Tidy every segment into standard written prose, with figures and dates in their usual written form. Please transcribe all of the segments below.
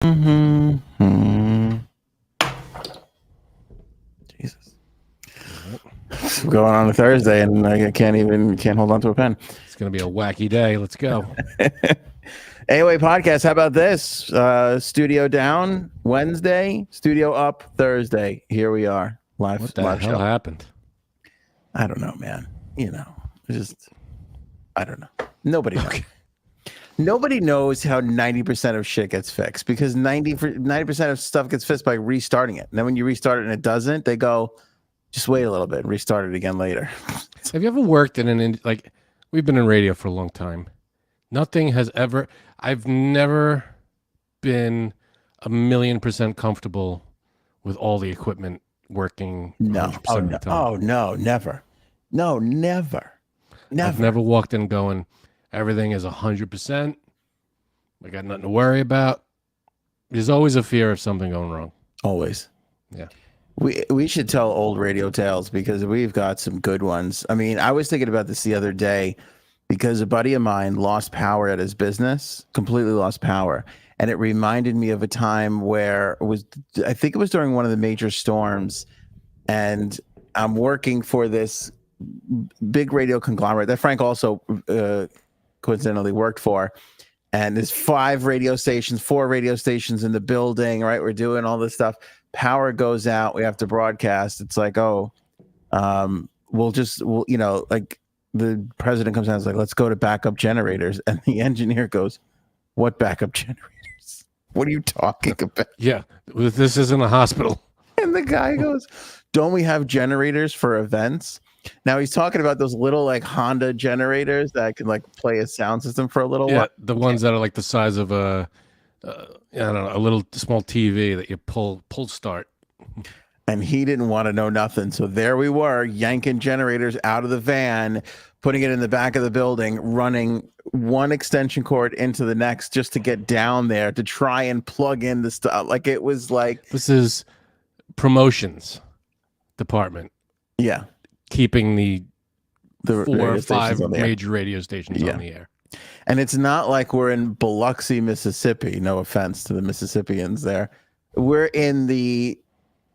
Mm-hmm. Jesus. It's going on a Thursday, and I can't hold on to a pen. It's going to be a wacky day. Let's go. AOA podcast. How about this? Studio down Wednesday, studio up Thursday. Here we are. Live. What the live hell show. happened? I don't know, man. I don't know. Nobody knows. Okay. Nobody knows how 90% of shit gets fixed, because 90% of stuff gets fixed by restarting it. And then when you restart it and it doesn't, they go, just wait a little bit and restart it again later. Have you ever worked in like, we've been in radio for a long time. Nothing has ever, I've never been 1,000,000% comfortable with all the equipment working. No. 100% Oh, of the no. time. Oh, no, never. No, never. I've never walked in going, everything is 100%. I got nothing to worry about. There's always a fear of something going wrong. Always. Yeah. We should tell old radio tales, because we've got some good ones. I mean, I was thinking about this the other day, because a buddy of mine lost power at his business, completely lost power. And it reminded me of a time where I think it was during one of the major storms, and I'm working for this big radio conglomerate that Frank also coincidentally worked for. And there's 4 radio stations in the building, right? We're doing all this stuff. Power goes out. We have to broadcast. It's like, like the president comes out and is like, let's go to backup generators. And the engineer goes, what backup generators? What are you talking about? Yeah. This isn't a hospital. And the guy goes, don't we have generators for events? Now he's talking about those little like Honda generators that can like play a sound system for a little while. The ones that are like the size of a little small TV that you pull start. And he didn't want to know nothing. So there we were, yanking generators out of the van, putting it in the back of the building, running one extension cord into the next just to get down there to try and plug in the stuff. Like, it was like, this is promotions department. Yeah. Keeping the 4 or 5 major radio stations on the air. And it's not like we're in Biloxi, Mississippi. No offense to the Mississippians there. We're in the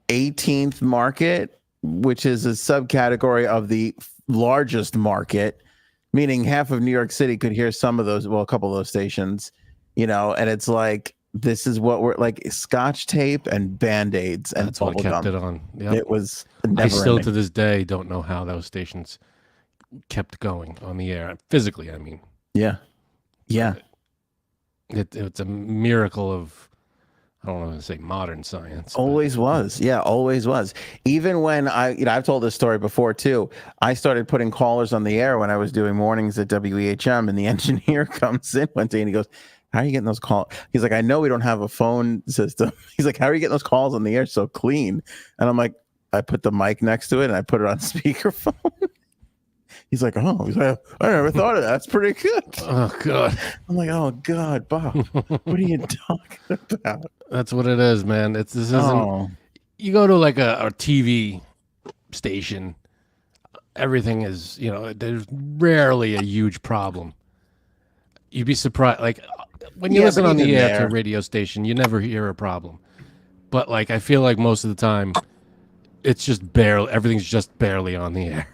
18th market, which is a subcategory of the largest market, meaning half of New York City could hear some of those, well, a couple of those stations, and it's like, this is what we're like, Scotch tape and Band-Aids and that's what kept it on. Yep. It was I still to this day don't know how those stations kept going on the air physically. I mean, yeah. It's a miracle of, I don't want to say modern science. Always was. Yeah, always was. Even when I've told this story before too. I started putting callers on the air when I was doing mornings at WEHM, and the engineer comes in one day and he goes, how are you getting those calls? He's like, I know we don't have a phone system. He's like, how are you getting those calls on the air so clean? And I'm like, I put the mic next to it and I put it on speakerphone. He's like, oh, I never thought of that. That's pretty good. Oh, God. I'm like, oh, God, Bob, what are you talking about? That's what it is, man. This isn't. You go to like a TV station, everything is, there's rarely a huge problem. You'd be surprised. Like, when you listen on the air to a radio station, you never hear a problem. But like, I feel like most of the time, it's just everything's just barely on the air.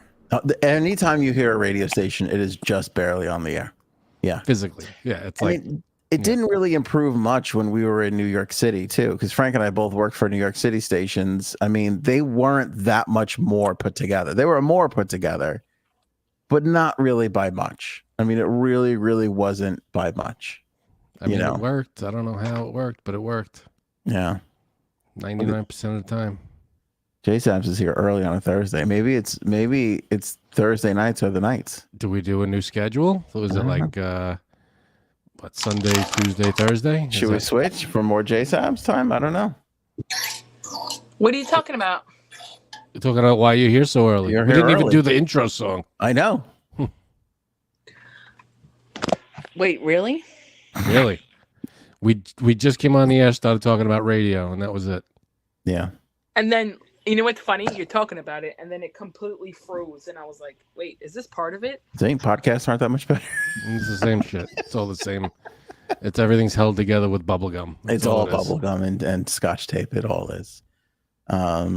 Anytime you hear a radio station, it is just barely on the air. Yeah. Physically. Yeah. It's it didn't really improve much when we were in New York City too, because Frank and I both worked for New York City stations. I mean, they weren't that much more put together. They were more put together, but not really by much. I mean, it really, really wasn't by much. I mean, it worked. I don't know how it worked, but it worked. Yeah. 99% of the time. Jay Sams is here early on a Thursday. Maybe it's Thursday nights or the nights. Do we do a new schedule? So is it like Sunday, Tuesday, Thursday? Should we switch for more Jay Sams time? I don't know. What are you talking about? You're talking about why you're here so early. We didn't even do the intro song. I know. Wait, really? Really? We just came on the air, started talking about radio, and that was it. Yeah. And then, you know what's funny? You're talking about it, and then it completely froze, and I was like, wait, is this part of it? Podcasts aren't that much better. It's the same shit. It's all the same. Everything's held together with bubble gum. It's all bubble gum and Scotch tape. It all is. All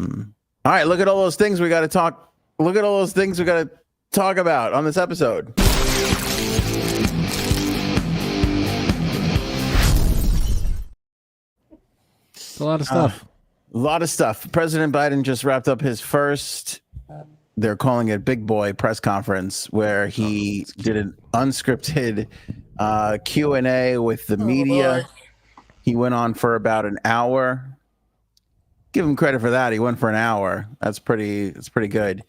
right, look at all those things we got to talk. Look at all those things we got to talk about on this episode. It's a lot of stuff. A lot of stuff. President Biden just wrapped up his first, they're calling it big boy press conference, where he did an unscripted Q&A with the media. He went on for about an hour. Give him credit for that. He went for an hour. That's pretty good.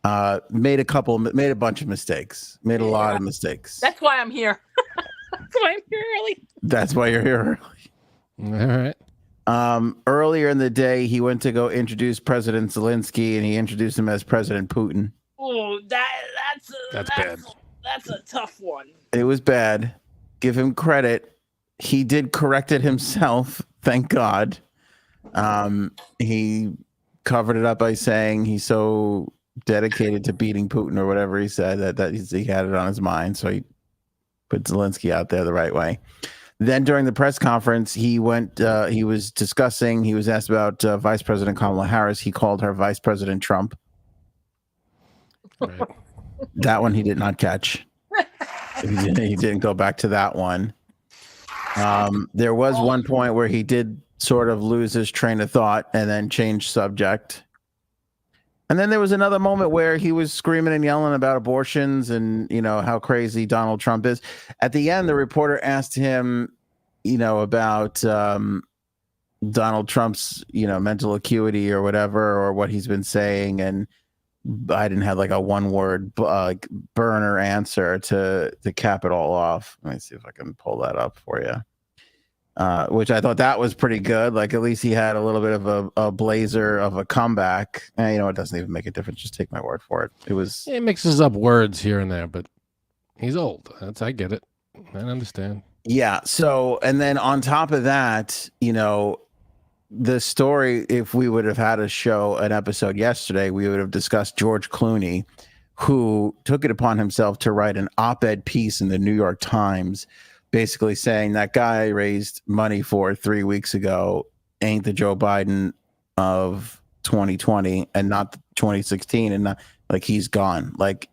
Made a bunch of mistakes. Made a lot of mistakes. That's why I'm here. That's why I'm here early. That's why you're here early. All right. Earlier in the day, he went to go introduce President Zelensky, and he introduced him as President Putin. Oh, that's bad. That's a tough one. It was bad. Give him credit. He did correct it himself. Thank God. He covered it up by saying he's so dedicated to beating Putin or whatever he said that he had it on his mind. So he put Zelensky out there the right way. Then during the press conference, he was asked about Vice President Kamala Harris. He called her Vice President Trump. Right. That one he did not catch. He didn't go back to that one. There was one point where he did sort of lose his train of thought and then change subject. And then there was another moment where he was screaming and yelling about abortions and, how crazy Donald Trump is. At the end, the reporter asked him, about Donald Trump's, mental acuity or whatever, or what he's been saying. And Biden had like a one-word burner answer to cap it all off. Let me see if I can pull that up for you. Which I thought that was pretty good. Like, at least he had a little bit of a blazer of a comeback. It doesn't even make a difference. Just take my word for it. He mixes up words here and there, but he's old. I get it. I understand. Yeah. So, and then on top of that, the story, if we would have had an episode yesterday, we would have discussed George Clooney, who took it upon himself to write an op-ed piece in the New York Times, basically saying that guy raised money for 3 weeks ago ain't the Joe Biden of 2020 and not 2016, and not like he's gone. Like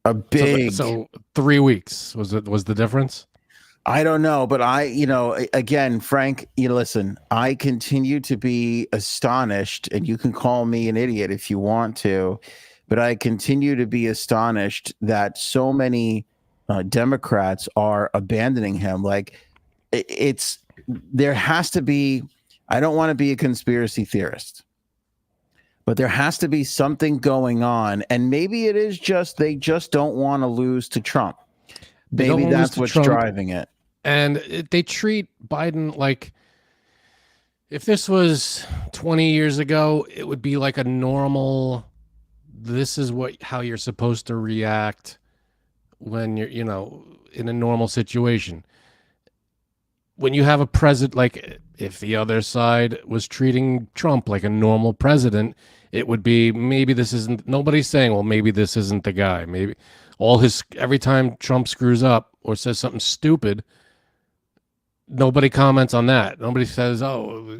a big. So 3 weeks was the difference? I don't know, but again, Frank, listen, I continue to be astonished, and you can call me an idiot if you want to, but I continue to be astonished that so many Democrats are abandoning him. Like, there has to be, I don't want to be a conspiracy theorist, but there has to be something going on. And maybe it is they just don't want to lose to Trump. Maybe that's what's driving it. And they treat Biden like, if this was 20 years ago, it would be like a normal, this is how you're supposed to react when you're, in a normal situation. When you have a president, like if the other side was treating Trump like a normal president, it would be, maybe this isn't, nobody's saying, well, maybe this isn't the guy. Maybe every time Trump screws up or says something stupid, nobody comments on that. Nobody says, oh,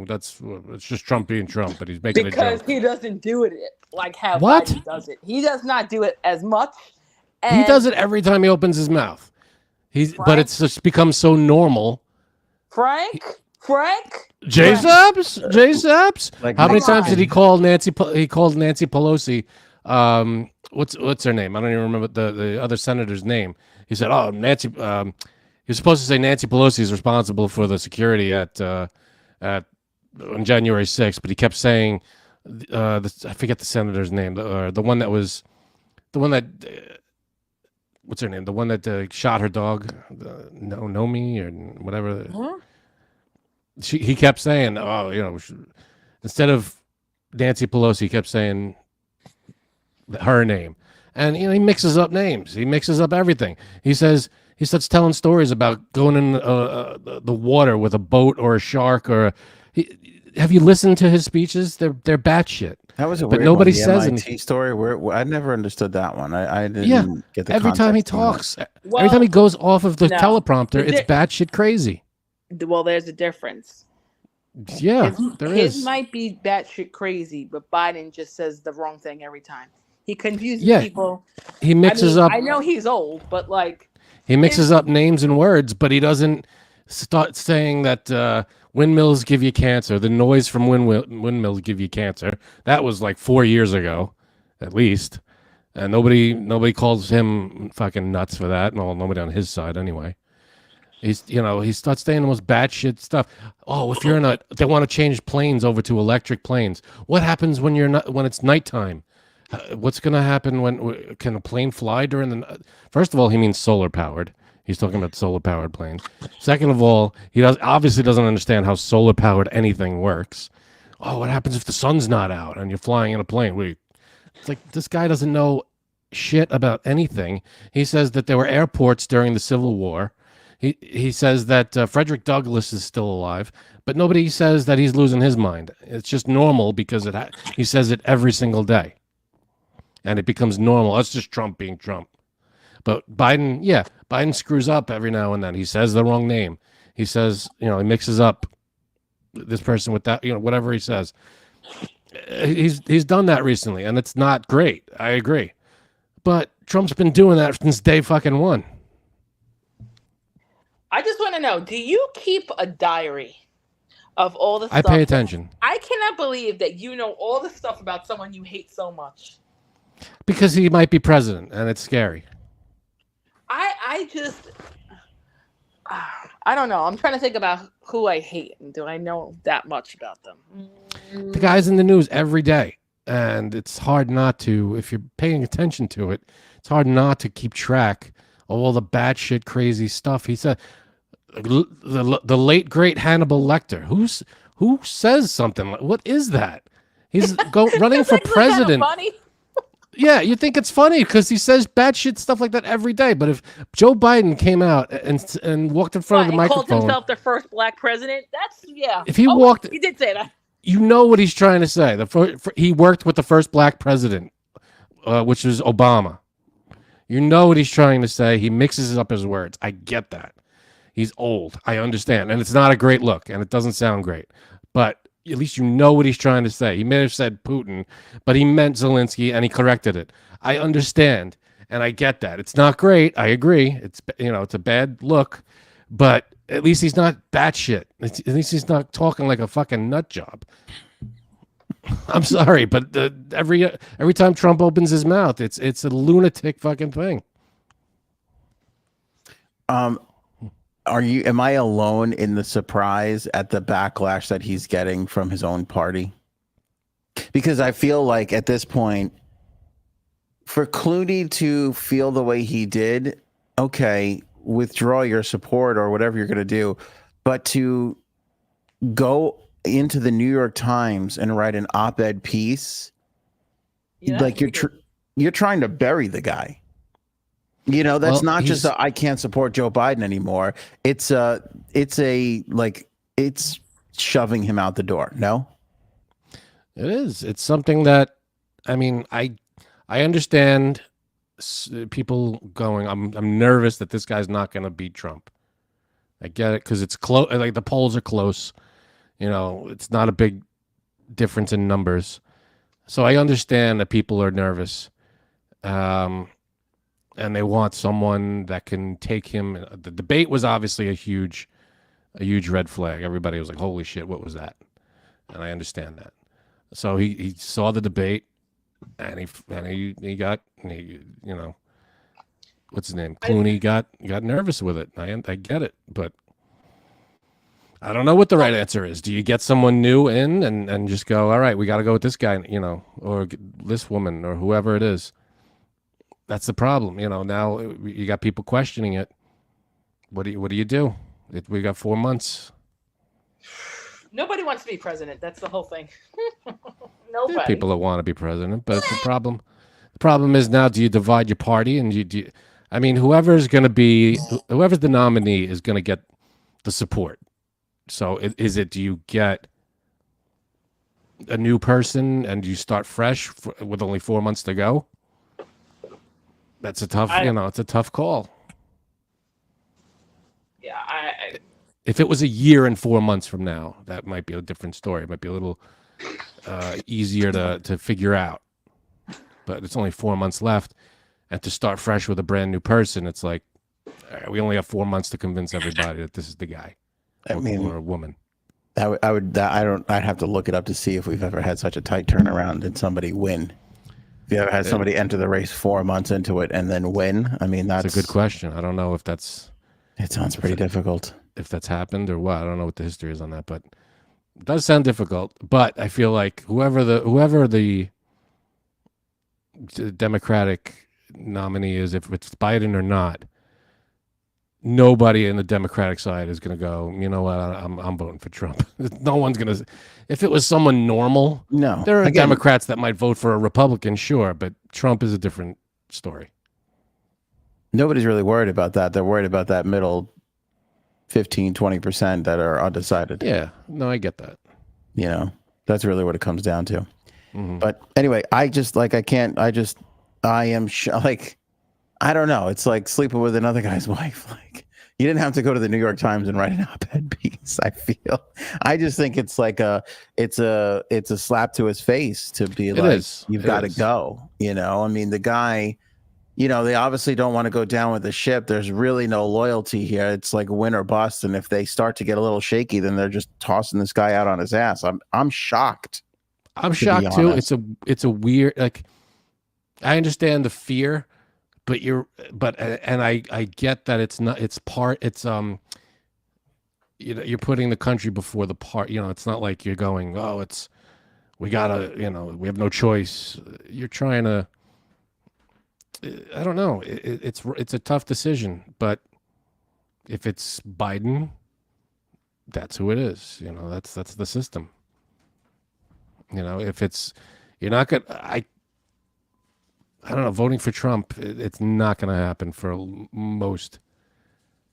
it's just Trump being Trump, but he's making a joke. Because he doesn't do it like how What? Biden does it. He does not do it as much. He does it every time he opens his mouth. But it's just become so normal. Frank? J Saps? Like, how many times did he call Nancy? He called Nancy Pelosi. What's her name? I don't even remember the other senator's name. He said, "Oh, Nancy." He was supposed to say Nancy Pelosi is responsible for the security on January 6th, but he kept saying, I forget the senator's name, the one that what's her name? The one that shot her dog, Nomi or whatever. Huh? He kept saying, instead of Nancy Pelosi, he kept saying her name, and he mixes up names. He mixes up everything. He starts telling stories about going in the water with a boat or a shark, or have you listened to his speeches? They're batshit. That was a but weird nobody one. The says MIT anything. story. I never understood that one. I didn't Yeah, get the every time he context on that. talks, every time he goes off of the no. teleprompter, it's batshit crazy. Well, there's a difference. Yeah, there is. His might be batshit crazy, but Biden just says the wrong thing every time. He confuses people. He mixes up. I know he's old, but like he mixes up names and words, but he doesn't start saying that windmills give you cancer. The noise from windmills give you cancer. That was like 4 years ago, at least, and nobody calls him fucking nuts for that. No, nobody on his side anyway. He starts saying the most batshit stuff. Oh, if you're they want to change planes over to electric planes. What happens when it's nighttime? What's going to happen can a plane fly during the? First of all, he means solar powered. He's talking about solar powered planes. Second of all, he obviously doesn't understand how solar powered anything works. Oh, what happens if the sun's not out and you're flying in a plane? It's like this guy doesn't know shit about anything. He says that there were airports during the Civil War. He says that Frederick Douglass is still alive, but nobody says that he's losing his mind. It's just normal because he says it every single day. And it becomes normal. That's just Trump being Trump. But Biden screws up every now and then. He says the wrong name. He says, he mixes up this person with that, whatever he says. He's done that recently, and it's not great. I agree. But Trump's been doing that since day fucking one. I just want to know, do you keep a diary of all the stuff? I pay attention. I cannot believe that you know all the stuff about someone you hate so much. Because he might be president, and it's scary. I don't know. I'm trying to think about who I hate, and do I know that much about them? The guy's in the news every day, and it's hard not to, if you're paying attention to it, it's hard not to keep track of all the batshit crazy stuff. He said, the late, great Hannibal Lecter. Who says something like, what is that? He's running for president. Funny. Yeah, you think it's funny because he says batshit stuff like that every day. But if Joe Biden came out and walked in front of the microphone, called himself the first black president. If he walked, he did say that. You know what he's trying to say. He worked with the first black president, which was Obama. You know what he's trying to say. He mixes up his words. I get that. He's old. I understand, and it's not a great look, and it doesn't sound great. But at least you know what he's trying to say. He may have said Putin, but he meant Zelensky, and he corrected it. I understand, and I get that. It's not great. I agree. It's a bad look, but at least he's not batshit. At least he's not talking like a fucking nut job. I'm sorry, but every time Trump opens his mouth, it's a lunatic fucking thing. Am I alone in the surprise at the backlash that he's getting from his own party? Because I feel like at this point, for Clooney to feel the way he did, okay, withdraw your support or whatever you're going to do, but to go into the New York Times and write an op-ed piece, like you're trying to bury the guy. That's not just I can't support Joe Biden anymore. It's shoving him out the door. No, it is. It's something that, I understand people going, I'm nervous that this guy's not going to beat Trump. I get it because it's close. Like the polls are close. It's not a big difference in numbers. So I understand that people are nervous. And they want someone that can take him. The debate was obviously a huge red flag. Everybody was like, holy shit, what was that? And I understand that. So he saw the debate and he got, what's his name? Clooney got nervous with it. I get it, but I don't know what the right answer is. Do you get someone new in and just go, all right, we got to go with this guy, or this woman or whoever it is? That's the problem. Now you got people questioning it. What do you do? We got 4 months. Nobody wants to be president. That's the whole thing. Nobody. There are people that want to be president, but it's the problem. The problem is now, do you divide your party? And whoever's the nominee is going to get the support. So do you get a new person and you start fresh with only 4 months to go. That's a tough, it's a tough call. Yeah, if it was a year and 4 months from now, that might be a different story. It might be a little easier to figure out. But it's only 4 months left, and to start fresh with a brand new person, it's like we only have 4 months to convince everybody that this is the guy, or a woman. I'd have to look it up to see if we've ever had such a tight turnaround and somebody win. If you ever had somebody enter the race 4 months into it and then win, I mean, that's a good question. I don't know if that's. It sounds pretty difficult. If that's happened or what, I don't know what the history is on that, but it does sound difficult. But I feel like whoever the Democratic nominee is, if it's Biden or not, nobody in the Democratic side is going to go, you know what, I'm voting for Trump. No one's going to. If it was someone normal, no. There are Democrats that might vote for a Republican, sure, but Trump is a different story. Nobody's really worried about that. They're worried about that middle 15, 20% that are undecided. Yeah, no, I get that. You know, that's really what it comes down to. Mm-hmm. But anyway, I am like, I don't know. It's like sleeping with another guy's wife. Like, you didn't have to go to the New York Times and write an op-ed piece. I just think it's like it's a slap to his face to be you've got to go. You know, I mean, the guy, you know, they obviously don't want to go down with the ship. There's really no loyalty here. It's like win or bust. And if they start to get a little shaky, then they're just tossing this guy out on his ass. I'm shocked. I'm shocked too. It's a weird, like, I understand the fear, but I get that it's not, you know, you're putting the country before the part, you know, it's not like you're going, we gotta, you know, we have no choice. You're trying to, I don't know. It's a tough decision, but if it's Biden, that's who it is. You know, that's the system. You know, if it's, you're not gonna, I don't know, voting for Trump, it's not going to happen for most.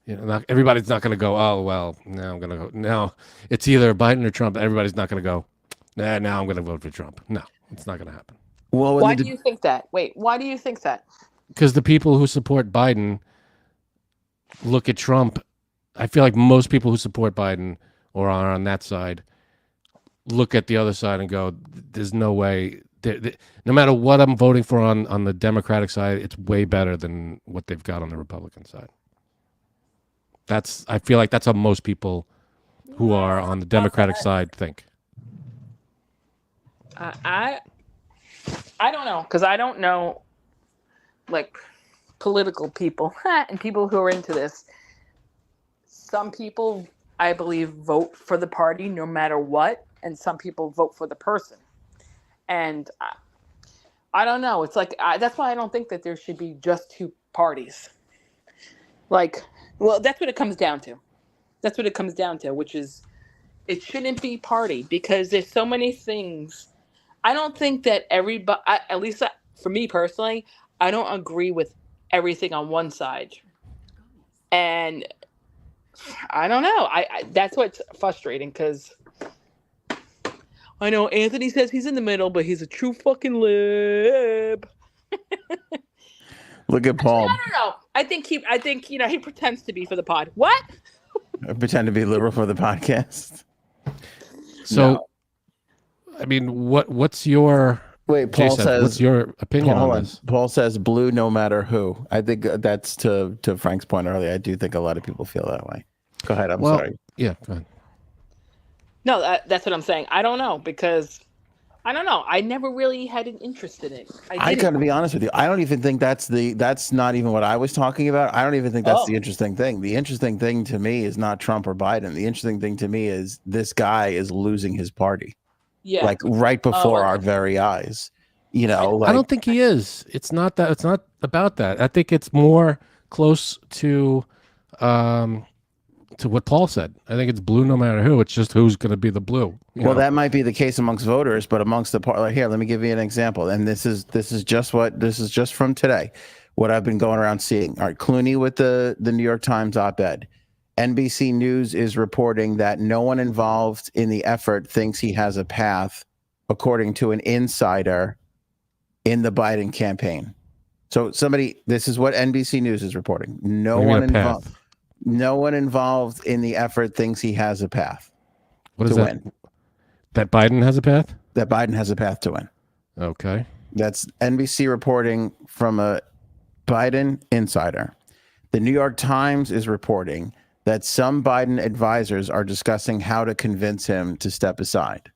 You know, everybody's not going to go, oh well, now I'm going to go. No, it's either Biden or Trump. Everybody's not going to go, now I'm going to vote for Trump. No, it's not going to happen. Well, why do you think that? Wait, why do you think that? Because the people who support Biden look at Trump. I feel like most people who support Biden or are on that side look at the other side and go, there's no way. No matter what I'm voting for on the Democratic side, it's way better than what they've got on the Republican side. I feel like that's how most people who are on the Democratic side think. I don't know, because I don't know, like, political people and people who are into this. Some people, I believe, vote for the party no matter what, and some people vote for the person. And I don't know. It's like, that's why I don't think that there should be just two parties. Like, well, that's what it comes down to. That's what it comes down to, which is it shouldn't be party, because there's so many things. I don't think that everybody, at least for me personally, I don't agree with everything on one side. And I don't know. That's what's frustrating, because I know Anthony says he's in the middle, but he's a true fucking lib. Look at Paul. I don't know. I think you know, he pretends to be for the pod. What? I pretend to be liberal for the podcast. So, no. I mean, what's your Paul says, what's your opinion on this? Paul says blue no matter who. I think that's to Frank's point earlier. I do think a lot of people feel that way. Go ahead. I'm sorry. Yeah, go ahead. No, that's what I'm saying. I don't know, because I don't know. I never really had an interest in it. I gotta be honest with you. I don't even think that's not even what I was talking about. I don't even think that's the interesting thing. The interesting thing to me is not Trump or Biden. The interesting thing to me is this guy is losing his party. Yeah. Like right before our very eyes. You know, like, I don't think he is. It's not about that. I think it's more close to what Paul said. I think it's blue no matter who. It's just who's going to be the blue. Well, that might be the case amongst voters, but amongst the part, like, here, let me give you an example. And this is just from today, what I've been going around seeing. All right, Clooney with the New York Times op-ed. NBC News is reporting that no one involved in the effort thinks he has a path according to an insider in the Biden campaign. So this is what NBC News is reporting. No one involved in the effort thinks he has a path to win. That Biden has a path? That Biden has a path to win. Okay. That's NBC reporting from a Biden insider. The New York Times is reporting that some Biden advisors are discussing how to convince him to step aside.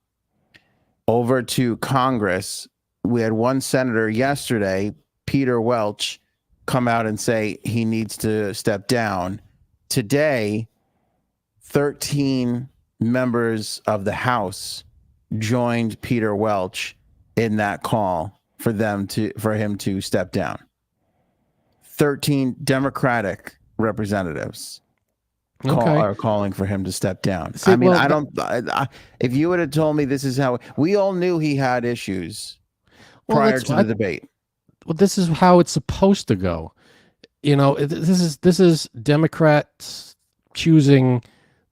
Over to Congress, we had one senator yesterday, Peter Welch, come out and say he needs to step down. Today, 13 members of the House joined Peter Welch in that call for him to step down. 13 Democratic representatives are calling for him to step down. See, I mean, if you would have told me this is how we all knew he had issues prior to the debate. Well, this is how it's supposed to go. You know, this is Democrats choosing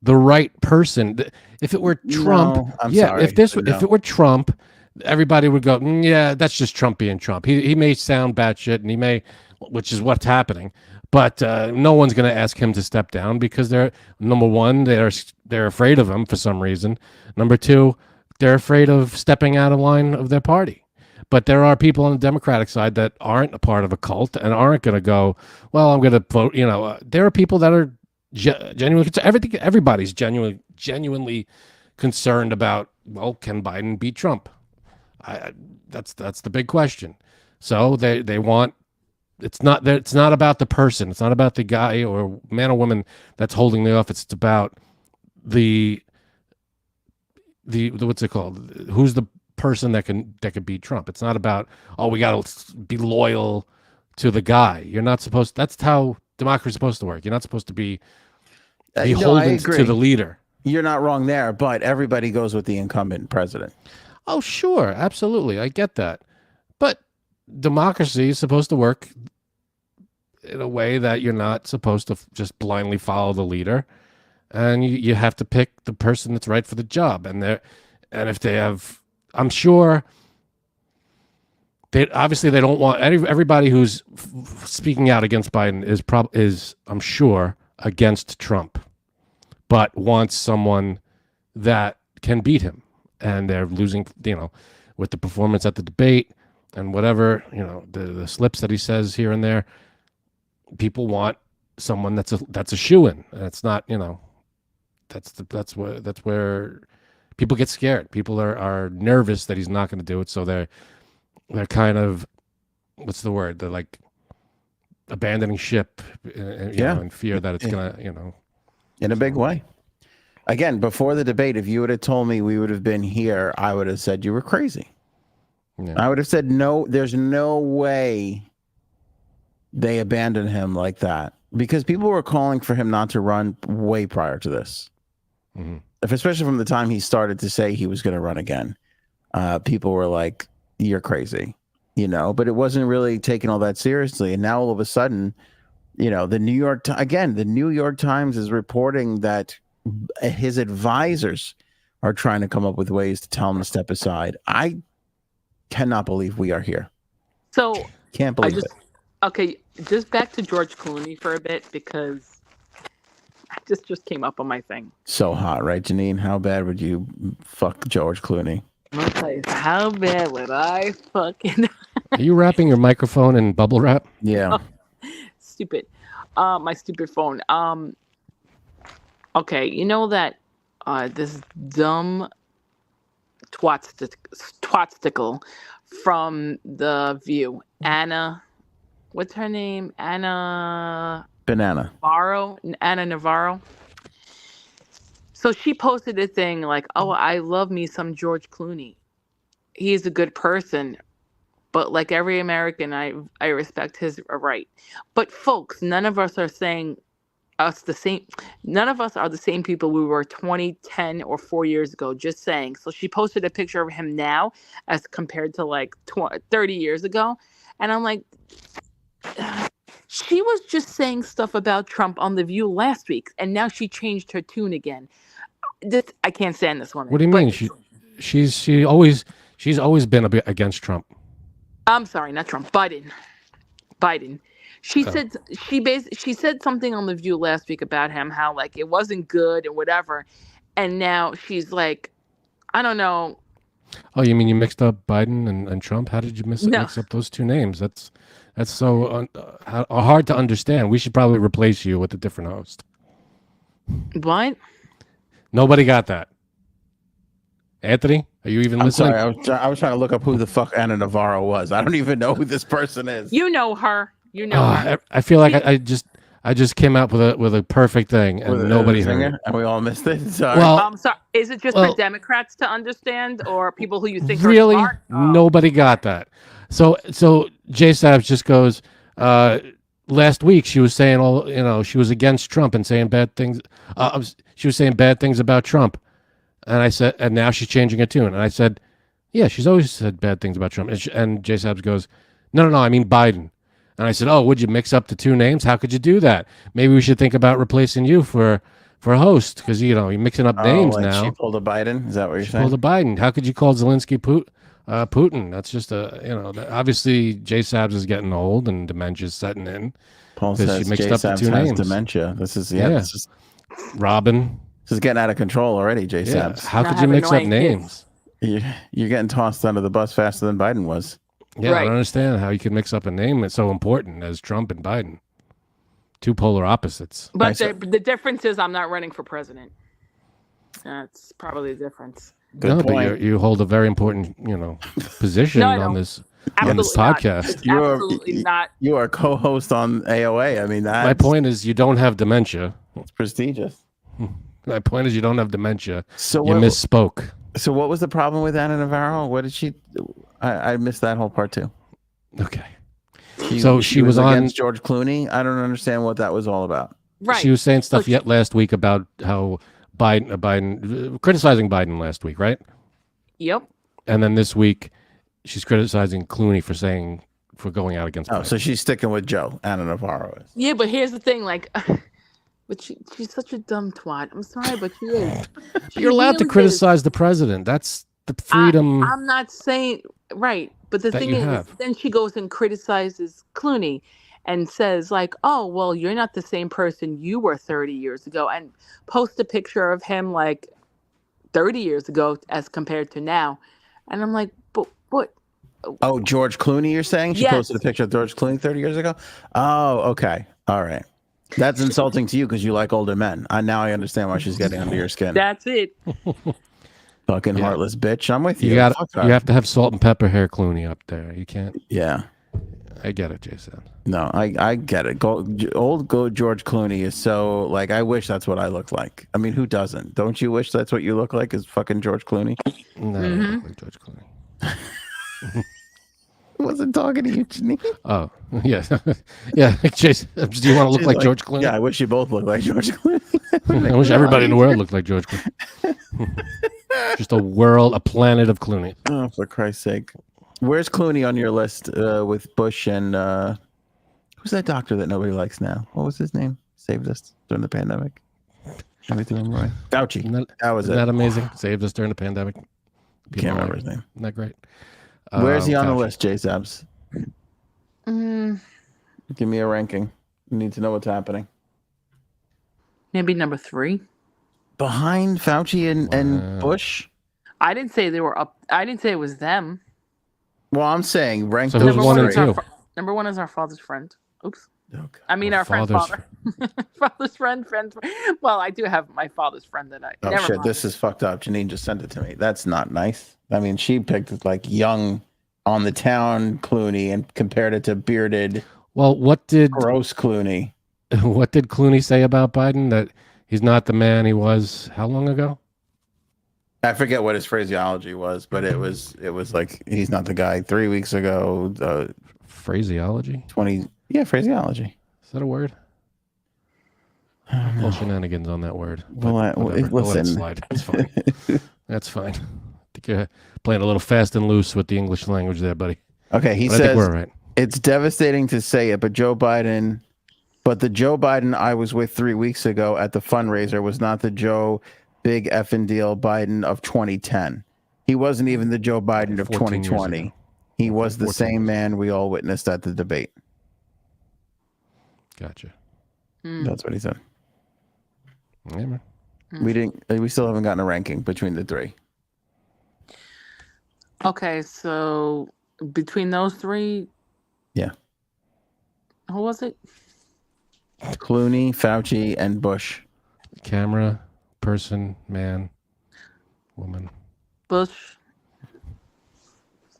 the right person. If it were Trump, if it were Trump, everybody would go, yeah, that's just Trump being Trump. He may sound batshit, and he may, which is what's happening, but no one's going to ask him to step down because they're, number one, they're afraid of him for some reason. Number two, they're afraid of stepping out of line of their party. But there are people on the Democratic side that aren't a part of a cult and aren't going to go, well, I'm going to vote. You know, there are people that are genuinely, everybody's genuinely concerned about, well, can Biden beat Trump? That's the big question. So they want, it's not about the person. It's not about the guy or man or woman that's holding the office. It's about the what's it called? Who's the person that could beat Trump? It's not about, oh, we got to be loyal to the guy. You're not supposed. That's how democracy is supposed to work. You're not supposed to be beholden to the leader. You're not wrong there, but everybody goes with the incumbent president. Oh, sure, absolutely, I get that, but democracy is supposed to work in a way that you're not supposed to just blindly follow the leader, and you have to pick the person that's right for the job. And if they have, I'm sure they don't want everybody who's speaking out against Biden is I'm sure against Trump, but wants someone that can beat him. And they're losing, you know, with the performance at the debate and whatever, you know, the slips that he says here and there. People want someone that's a shoo-in. That's not, you know, that's where people get scared. People are nervous that he's not going to do it, so they're kind of, what's the word? They're like abandoning ship, you know, in fear that it's gonna, you know, in a big way. Again, before the debate, if you would have told me we would have been here, I would have said you were crazy. Yeah. I would have said, no, there's no way they abandoned him like that, because people were calling for him not to run way prior to this. Mm-hmm. Especially from the time he started to say he was going to run again. People were like, you're crazy, you know, but it wasn't really taken all that seriously. And now all of a sudden, you know, the New York Times is reporting that his advisors are trying to come up with ways to tell him to step aside. I cannot believe we are here. So can't believe it. Okay, just back to George Clooney for a bit, because this just came up on my thing. So hot, right, Janine? How bad would you fuck George Clooney? I'll tell you, how bad would I fucking... Are you wrapping your microphone in bubble wrap? Yeah. Oh, stupid. My stupid phone. Okay, you know that this dumb twatstickle from The View, Anna, what's her name? Anna Navarro. So she posted a thing like, oh, I love me some George Clooney. He's a good person. But like every American, I respect his right. But folks, none of us are saying us the same. None of us are the same people we were 20, 10, or 4 years ago. Just saying. So she posted a picture of him now as compared to like 30 years ago. And I'm like, she was just saying stuff about Trump on The View last week. And now she changed her tune again. I can't stand this woman. What do you mean? She always She's always been a bit against Trump. I'm sorry, not Trump. Biden. She said she said something on The View last week about him, how like it wasn't good and whatever, and now she's like, I don't know. Oh, you mean you mixed up Biden and Trump? How did you mix up those two names? That's so hard to understand. We should probably replace you with a different host. What? Nobody got that. Anthony, are you even listening? Sorry, I was trying to look up who the fuck Anna Navarro was. I don't even know who this person is. You know her. You know her. I feel like I just came out with a perfect thing and nobody heard it. And we all missed it. Sorry. Well, I'm sorry. Is it just for Democrats to understand, or people who you think really are smart? Nobody got that. So Jay Sabs just goes. Last week she was saying she was against Trump and saying bad things. She was saying bad things about Trump, and I said, and now she's changing her tune. And I said, yeah, she's always said bad things about Trump. And Jay Sabs goes, no, I mean Biden. And I said, oh, would you mix up the two names? How could you do that? Maybe we should think about replacing you for a host, because you're mixing up names now. She pulled a Biden. Is that what you're saying? Pulled a Biden. How could you call Zelensky Putin? That's just obviously Jay Sabs is getting old and dementia's setting in. Paul says she mixed Jay up the Sabs two has names. dementia. This is Robin. This is getting out of control already, Jay Sabs. How could you mix up names? You're getting tossed under the bus faster than Biden was. Yeah, right. I don't understand how you could mix up a name that's so important as Trump and Biden. Two polar opposites. But the difference is I'm not running for president. That's probably the difference. Good point. But you hold a very important, position on this podcast. Absolutely not. You are co-host on AOA. I mean, my point is you don't have dementia. It's prestigious. My point is you don't have dementia. So you misspoke. So what was the problem with Anna Navarro? What did she? I missed that whole part too. Okay. She was against George Clooney. I don't understand what that was all about. Right. She was saying stuff last week about how Biden criticizing Biden last week, right? Yep. And then this week, she's criticizing Clooney for going out against. Biden. So she's sticking with Joe. Anna Navarro is. Yeah, but here's the thing, but she's such a dumb twat. I'm sorry, but she is. You're allowed to criticize the president. That's the freedom. I'm not saying right, but the thing is, then she goes and criticizes Clooney and says like, oh, well, you're not the same person you were 30 years ago, and post a picture of him like 30 years ago as compared to now. And I'm like, but what? Oh, George Clooney, you're saying? She posted a picture of George Clooney 30 years ago? Oh, okay. All right. That's insulting to you because you like older men. Now I understand why she's getting under your skin. That's it. Fucking heartless bitch. I'm with you. You have to have salt and pepper hair Clooney up there. You can't. Yeah. I get it, Jason. No, I get it. Old George Clooney is so like. I wish that's what I look like. I mean, who doesn't? Don't you wish that's what you look like? Is fucking George Clooney? No, I don't look like George Clooney. I wasn't talking to you, Janine. Oh, yeah, yeah. Jason, do you want to look like George Clooney? Yeah, I wish you both looked like George Clooney. I wish everybody in the world looked like George Clooney. Just a planet of Clooney. Oh, for Christ's sake. Where's Clooney on your list with Bush and who's that doctor that nobody likes now? What was his name? Saved us during the pandemic. Everything right. Fauci. That was Isn't that amazing? Saved us during the pandemic. Can't remember his name. Isn't that great? Where's he on the list, Jay Sabs? Give me a ranking. You need to know what's happening. Maybe number 3. Behind Fauci and Bush? I didn't say they were up. I didn't say it was them. Well, I'm saying rank. So who's 1 and 2? Number 1 is our father's friend. Oops. Okay. I mean, our friend's father. Father's friend. Well, I do have my father's friend that I. Oh, shit. This is fucked up. Janine just sent it to me. That's not nice. I mean, she picked like young on the town Clooney and compared it to bearded. Well, gross Clooney? What did Clooney say about Biden? That he's not the man he was how long ago? I forget what his phraseology was, but it was like he's not the guy 3 weeks ago. Phraseology? Phraseology. Is that a word? Full shenanigans on that word. Well, listen. Let it slide. It's fine. That's fine. I think you're playing a little fast and loose with the English language there, buddy. Okay, he says I think we're right. It's devastating to say it, but the Joe Biden I was with 3 weeks ago at the fundraiser was not the Joe big effing deal Biden of 2010. He wasn't even the Joe Biden of 14 years 2020. ago. He was the 14 same years. man we all witnessed at the debate. Gotcha. That's what he said. Yeah, man. We still haven't gotten a ranking between the three. Okay, so between those three, Yeah. who was it? Clooney, Fauci, and Bush. Camera, person, man, woman, Bush.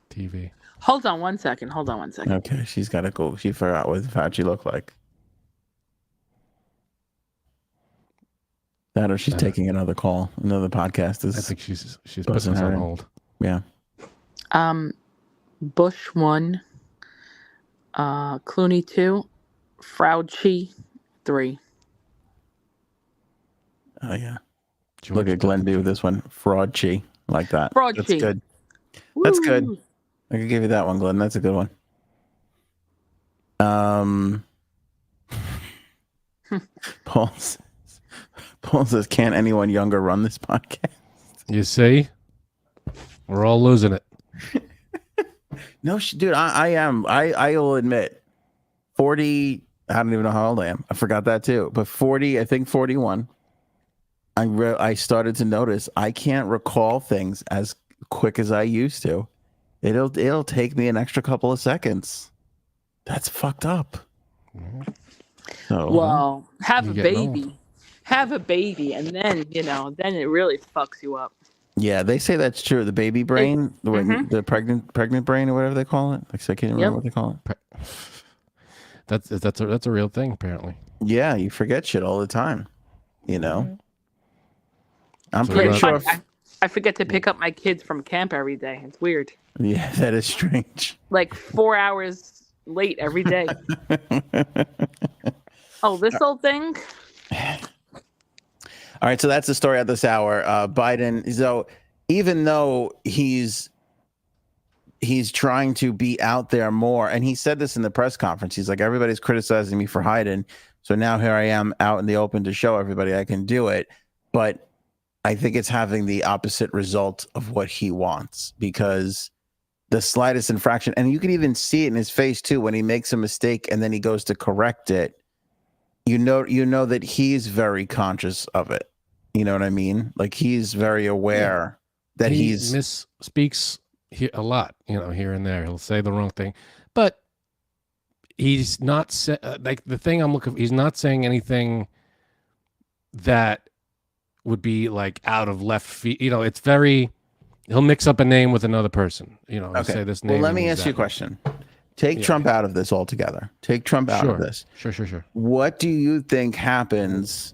TV. Hold on one second. Okay, she's got to go. She forgot what Fauci looked like. That or she's taking another call. Another podcast is. I think she's putting us on hold. Yeah. Bush 1, Clooney 2, Fauci 3. Oh yeah. Look at Glenn do this one. Fraud-chi. Like that. Fraud-chi. That's good. Woo! That's good. I could give you that one, Glenn. That's a good one. Paul says, can't anyone younger run this podcast? You see? We're all losing it. No, dude, I am. I will admit, 40, I don't even know how old I am. I forgot that too. But 40, I think 41, I started to notice I can't recall things as quick as I used to. It'll take me an extra couple of seconds. That's fucked up. So, Well, have a You're getting baby. old. Have a baby, and then, then it really fucks you up. yeah, they say that's true. The baby brain, the pregnant brain, or whatever they call it. Like, I can't remember what they call it. That's a real thing, apparently. Yeah, you forget shit all the time. You know, I'm So pretty what sure. about- I forget to pick up my kids from camp every day. It's weird. Yeah, that is strange. Like 4 hours late every day. Oh, this old thing? All right, so that's the story at this hour. Biden, so even though he's trying to be out there more, and he said this in the press conference, he's like, everybody's criticizing me for hiding, so now here I am out in the open to show everybody I can do it. But I think it's having the opposite result of what he wants, because the slightest infraction, and you can even see it in his face too, when he makes a mistake and then he goes to correct it, you know that he's very conscious of it. You know what I mean? Like, he's very aware that he he's misspeaks a lot, here and there. He'll say the wrong thing, but he's not like the thing I'm looking for. He's not saying anything that would be like out of left field. It's very, he'll mix up a name with another person, he'll say this name. Well, let me ask you a question. Take Trump out of this altogether. Take Trump out of this. Sure. What do you think happens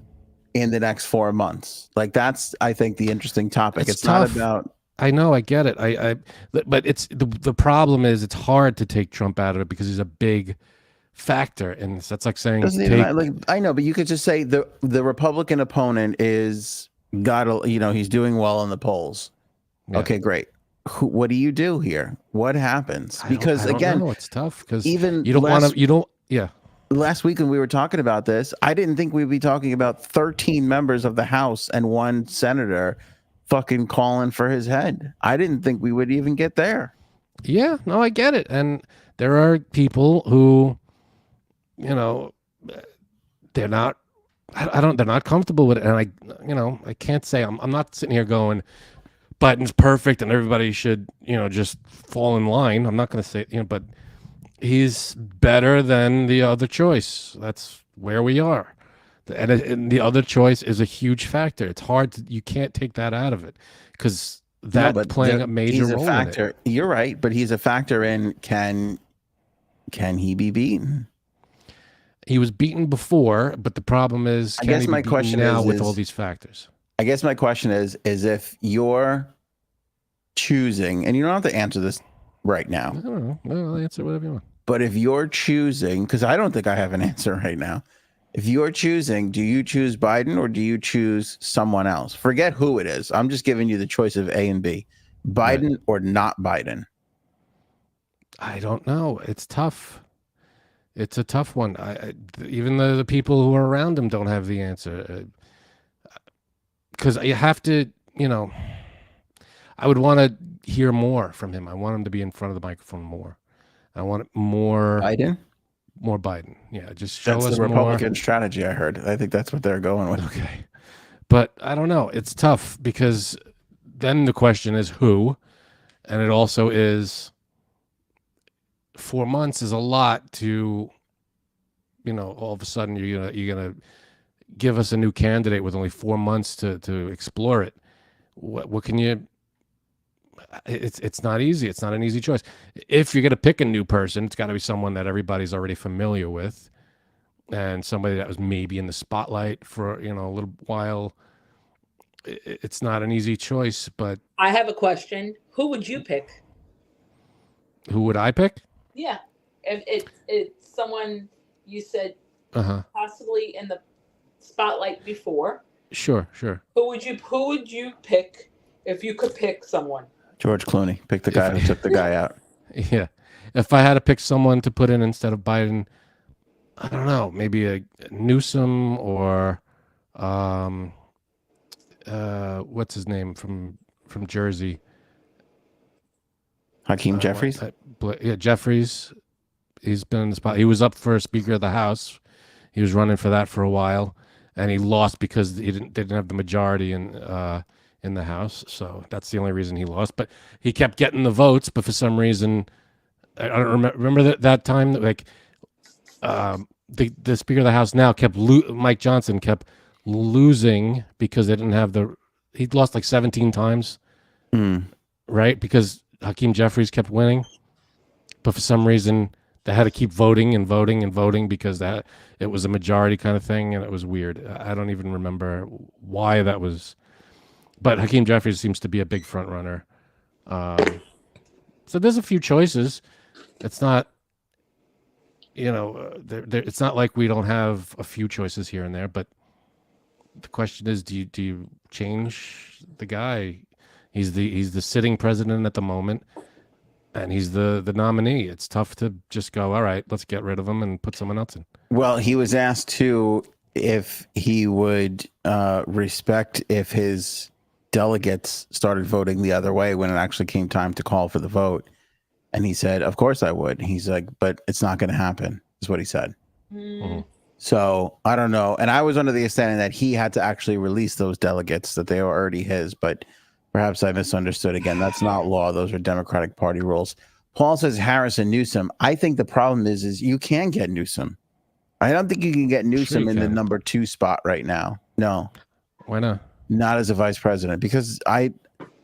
in the next 4 months? Like, that's, I think, the interesting topic. It's tough. not about. I know, I get it. But it's the problem is it's hard to take Trump out of it because he's a big factor, and that's like saying I know, but you could just say the Republican opponent he's doing well in the polls. Yeah. Okay, great. What do you do here? What happens? Because I don't again, know. It's tough because even you don't want to. Yeah. Last week when we were talking about this, I didn't think we'd be talking about 13 members of the House and one senator fucking calling for his head. I didn't think we would even get there. Yeah, no, I get it. And there are people who, they're not comfortable with it. And I can't say I'm not sitting here going, Biden's perfect and everybody should, just fall in line. I'm not going to say, but he's better than the other choice. That's where we are. And the other choice is a huge factor. It's hard you can't take that out of it because that's playing a major role in it. You're right, but he's a factor in can he be beaten? He was beaten before, but the problem is, can he be beaten now with all these factors? I guess my question is if you're choosing, and you don't have to answer this right now. I don't know. No, I'll answer whatever you want. But if you're choosing, because I don't think I have an answer right now. If you're choosing, do you choose Biden or do you choose someone else? Forget who it is. I'm just giving you the choice of A and B. Biden or not Biden. I don't know. It's tough. It's a tough one. Even the people who are around him don't have the answer. Because you have to, I would want to hear more from him. I want him to be in front of the microphone more. I want more Biden? More Biden. Yeah, just show That's us the more. Republican strategy, I heard. I think that's what they're going with. Okay. But I don't know. It's tough because then the question is who, and it also is 4 months is a lot to, all of a sudden you're gonna give us a new candidate with only 4 months to explore it. What can you? It's not easy. It's not an easy choice. If you're gonna pick a new person, it's got to be someone that everybody's already familiar with, and somebody that was maybe in the spotlight for a little while. It's not an easy choice, but I have a question. Who would you pick? who would I pick? Yeah, if it's someone you said possibly in the spotlight before. Sure. Who would you pick if you could pick someone? George Clooney. Pick the guy who took the guy out. Yeah. If I had to pick someone to put in instead of Biden, I don't know, maybe a Newsom or what's his name from Jersey? Hakeem Jeffries? Yeah, Jeffries. He's been in the spot. He was up for Speaker of the House. He was running for that for a while, and he lost because they didn't have the majority in the House. So that's the only reason he lost. But he kept getting the votes. But for some reason, I don't remember that time that the Speaker of the House now Mike Johnson kept losing because they didn't have he'd lost like 17 times, right? Because Hakeem Jeffries kept winning, but for some reason they had to keep voting and voting and voting because it was a majority kind of thing, and it was weird. I don't even remember why that was, but Hakeem Jeffries seems to be a big front runner. So there's a few choices. It's not, it's not like we don't have a few choices here and there, but the question is, do you change the guy? He's the sitting president at the moment, and he's the nominee. It's tough to just go, all right, let's get rid of him and put someone else in. Well, he was asked too if he would respect if his delegates started voting the other way when it actually came time to call for the vote. And he said, of course I would. He's like, but it's not going to happen, is what he said. Mm-hmm. So I don't know. And I was under the understanding that he had to actually release those delegates, that they were already his, but perhaps I misunderstood. Again, that's not law. Those are Democratic Party rules. Paul says Harris and Newsom. I think the problem is you can get Newsom. I don't think you can get Newsom in the number 2 spot right now. No. Why not? Not as a vice president. Because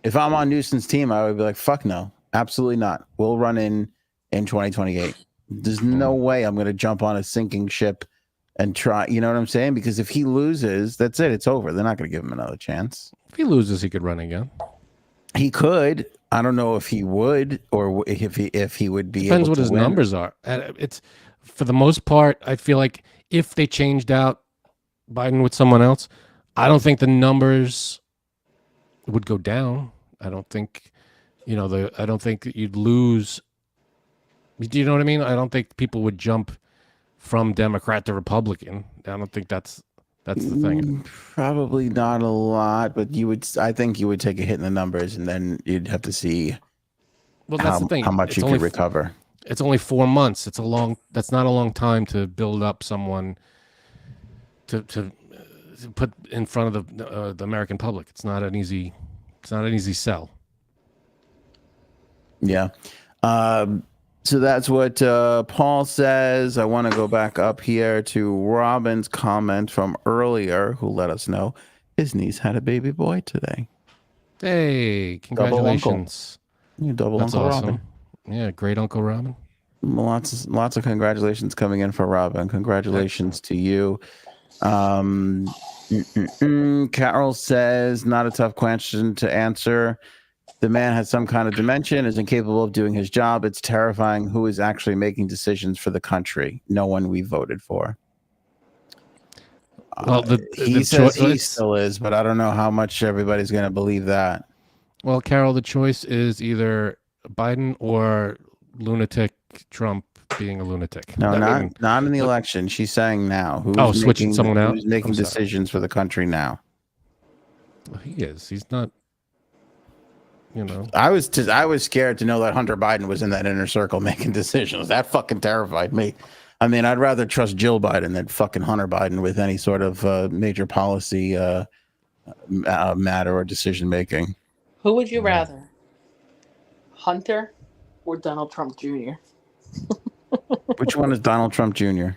if I'm on Newsom's team, I would be like, fuck no. Absolutely not. We'll run in 2028. There's no way I'm going to jump on a sinking ship and try. You know what I'm saying? Because if he loses, that's it. It's over. They're not going to give him another chance. If he loses, he could run again. He could. I don't know if he would or if he would be. Depends able what his win. numbers are. It's for the most part. I feel like if they changed out Biden with someone else, I don't think the numbers would go down. I don't think. I don't think that you'd lose. Do you know what I mean? I don't think people would jump from Democrat to Republican. I don't think that's the thing. Probably not a lot, but I think you would take a hit in the numbers, and then you'd have to see that's the thing. How much you could recover. It's only 4 months. That's not a long time to build up someone to put in front of the American public. It's not an easy sell. Yeah. So that's what Paul says. I want to go back up here to Robin's comment from earlier, who let us know his niece had a baby boy today. Hey, congratulations. Double Uncle awesome. Robin. Yeah, great Uncle Robin. Lots of congratulations coming in for Robin. Congratulations to you. Carol says, not a tough question to answer. The man has some kind of dementia, is incapable of doing his job. It's terrifying. Who is actually making decisions for the country? No one we voted for. Well, he says he still is, but I don't know how much everybody's going to believe that. Well, Carol, the choice is either Biden or lunatic Trump being a lunatic. No, not in the election. She's saying now. Switching someone out? Who's making decisions for the country now? Well, he is. He's not. I was scared to know that Hunter Biden was in that inner circle making decisions. That fucking terrified me. I mean, I'd rather trust Jill Biden than fucking Hunter Biden with any sort of major policy matter or decision making. Who would you rather, Hunter or Donald Trump Jr.? Which one is Donald Trump Jr.?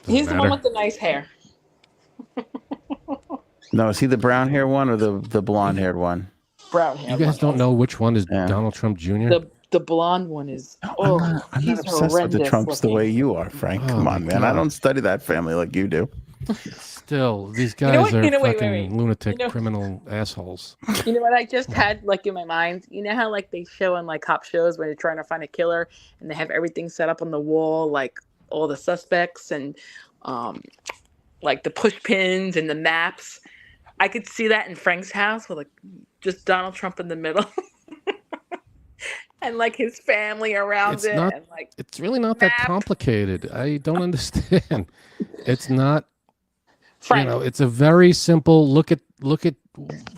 He's the one with the nice hair. No, is he the brown hair one or the blonde haired one? Brown hair. You guys don't know which one is Donald Trump Jr.? The blonde one is. I'm not obsessed with the Trumps the way you are, Frank. Come on, man. God. I don't study that family like you do. Still, these guys are fucking lunatic, criminal assholes. You know what I just had in my mind? You know how they show on cop shows when they're trying to find a killer and they have everything set up on the wall, all the suspects and the push pins and the maps. I could see that in Frank's house with just Donald Trump in the middle. And his family around it. It's really not that complicated. I don't understand. It's not. Frank. It's a very simple look at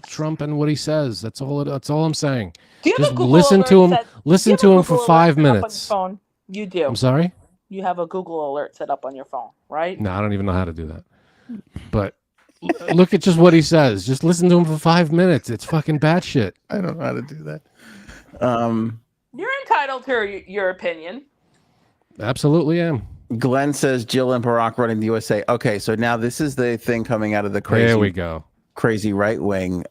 Trump and what he says. That's all I'm saying. Do you have Just listen to him. Listen to him for 5 minutes. Phone? You do. I'm sorry. You have a Google alert set up on your phone, right? No, I don't even know how to do that. But look at just what he says. Just listen to him for 5 minutes. It's fucking batshit. I don't know how to do that. You're entitled to your opinion. Absolutely am. Glenn says Jill and Barack running the USA. Okay, so now this is the thing coming out of the crazy. There we go. Crazy right wing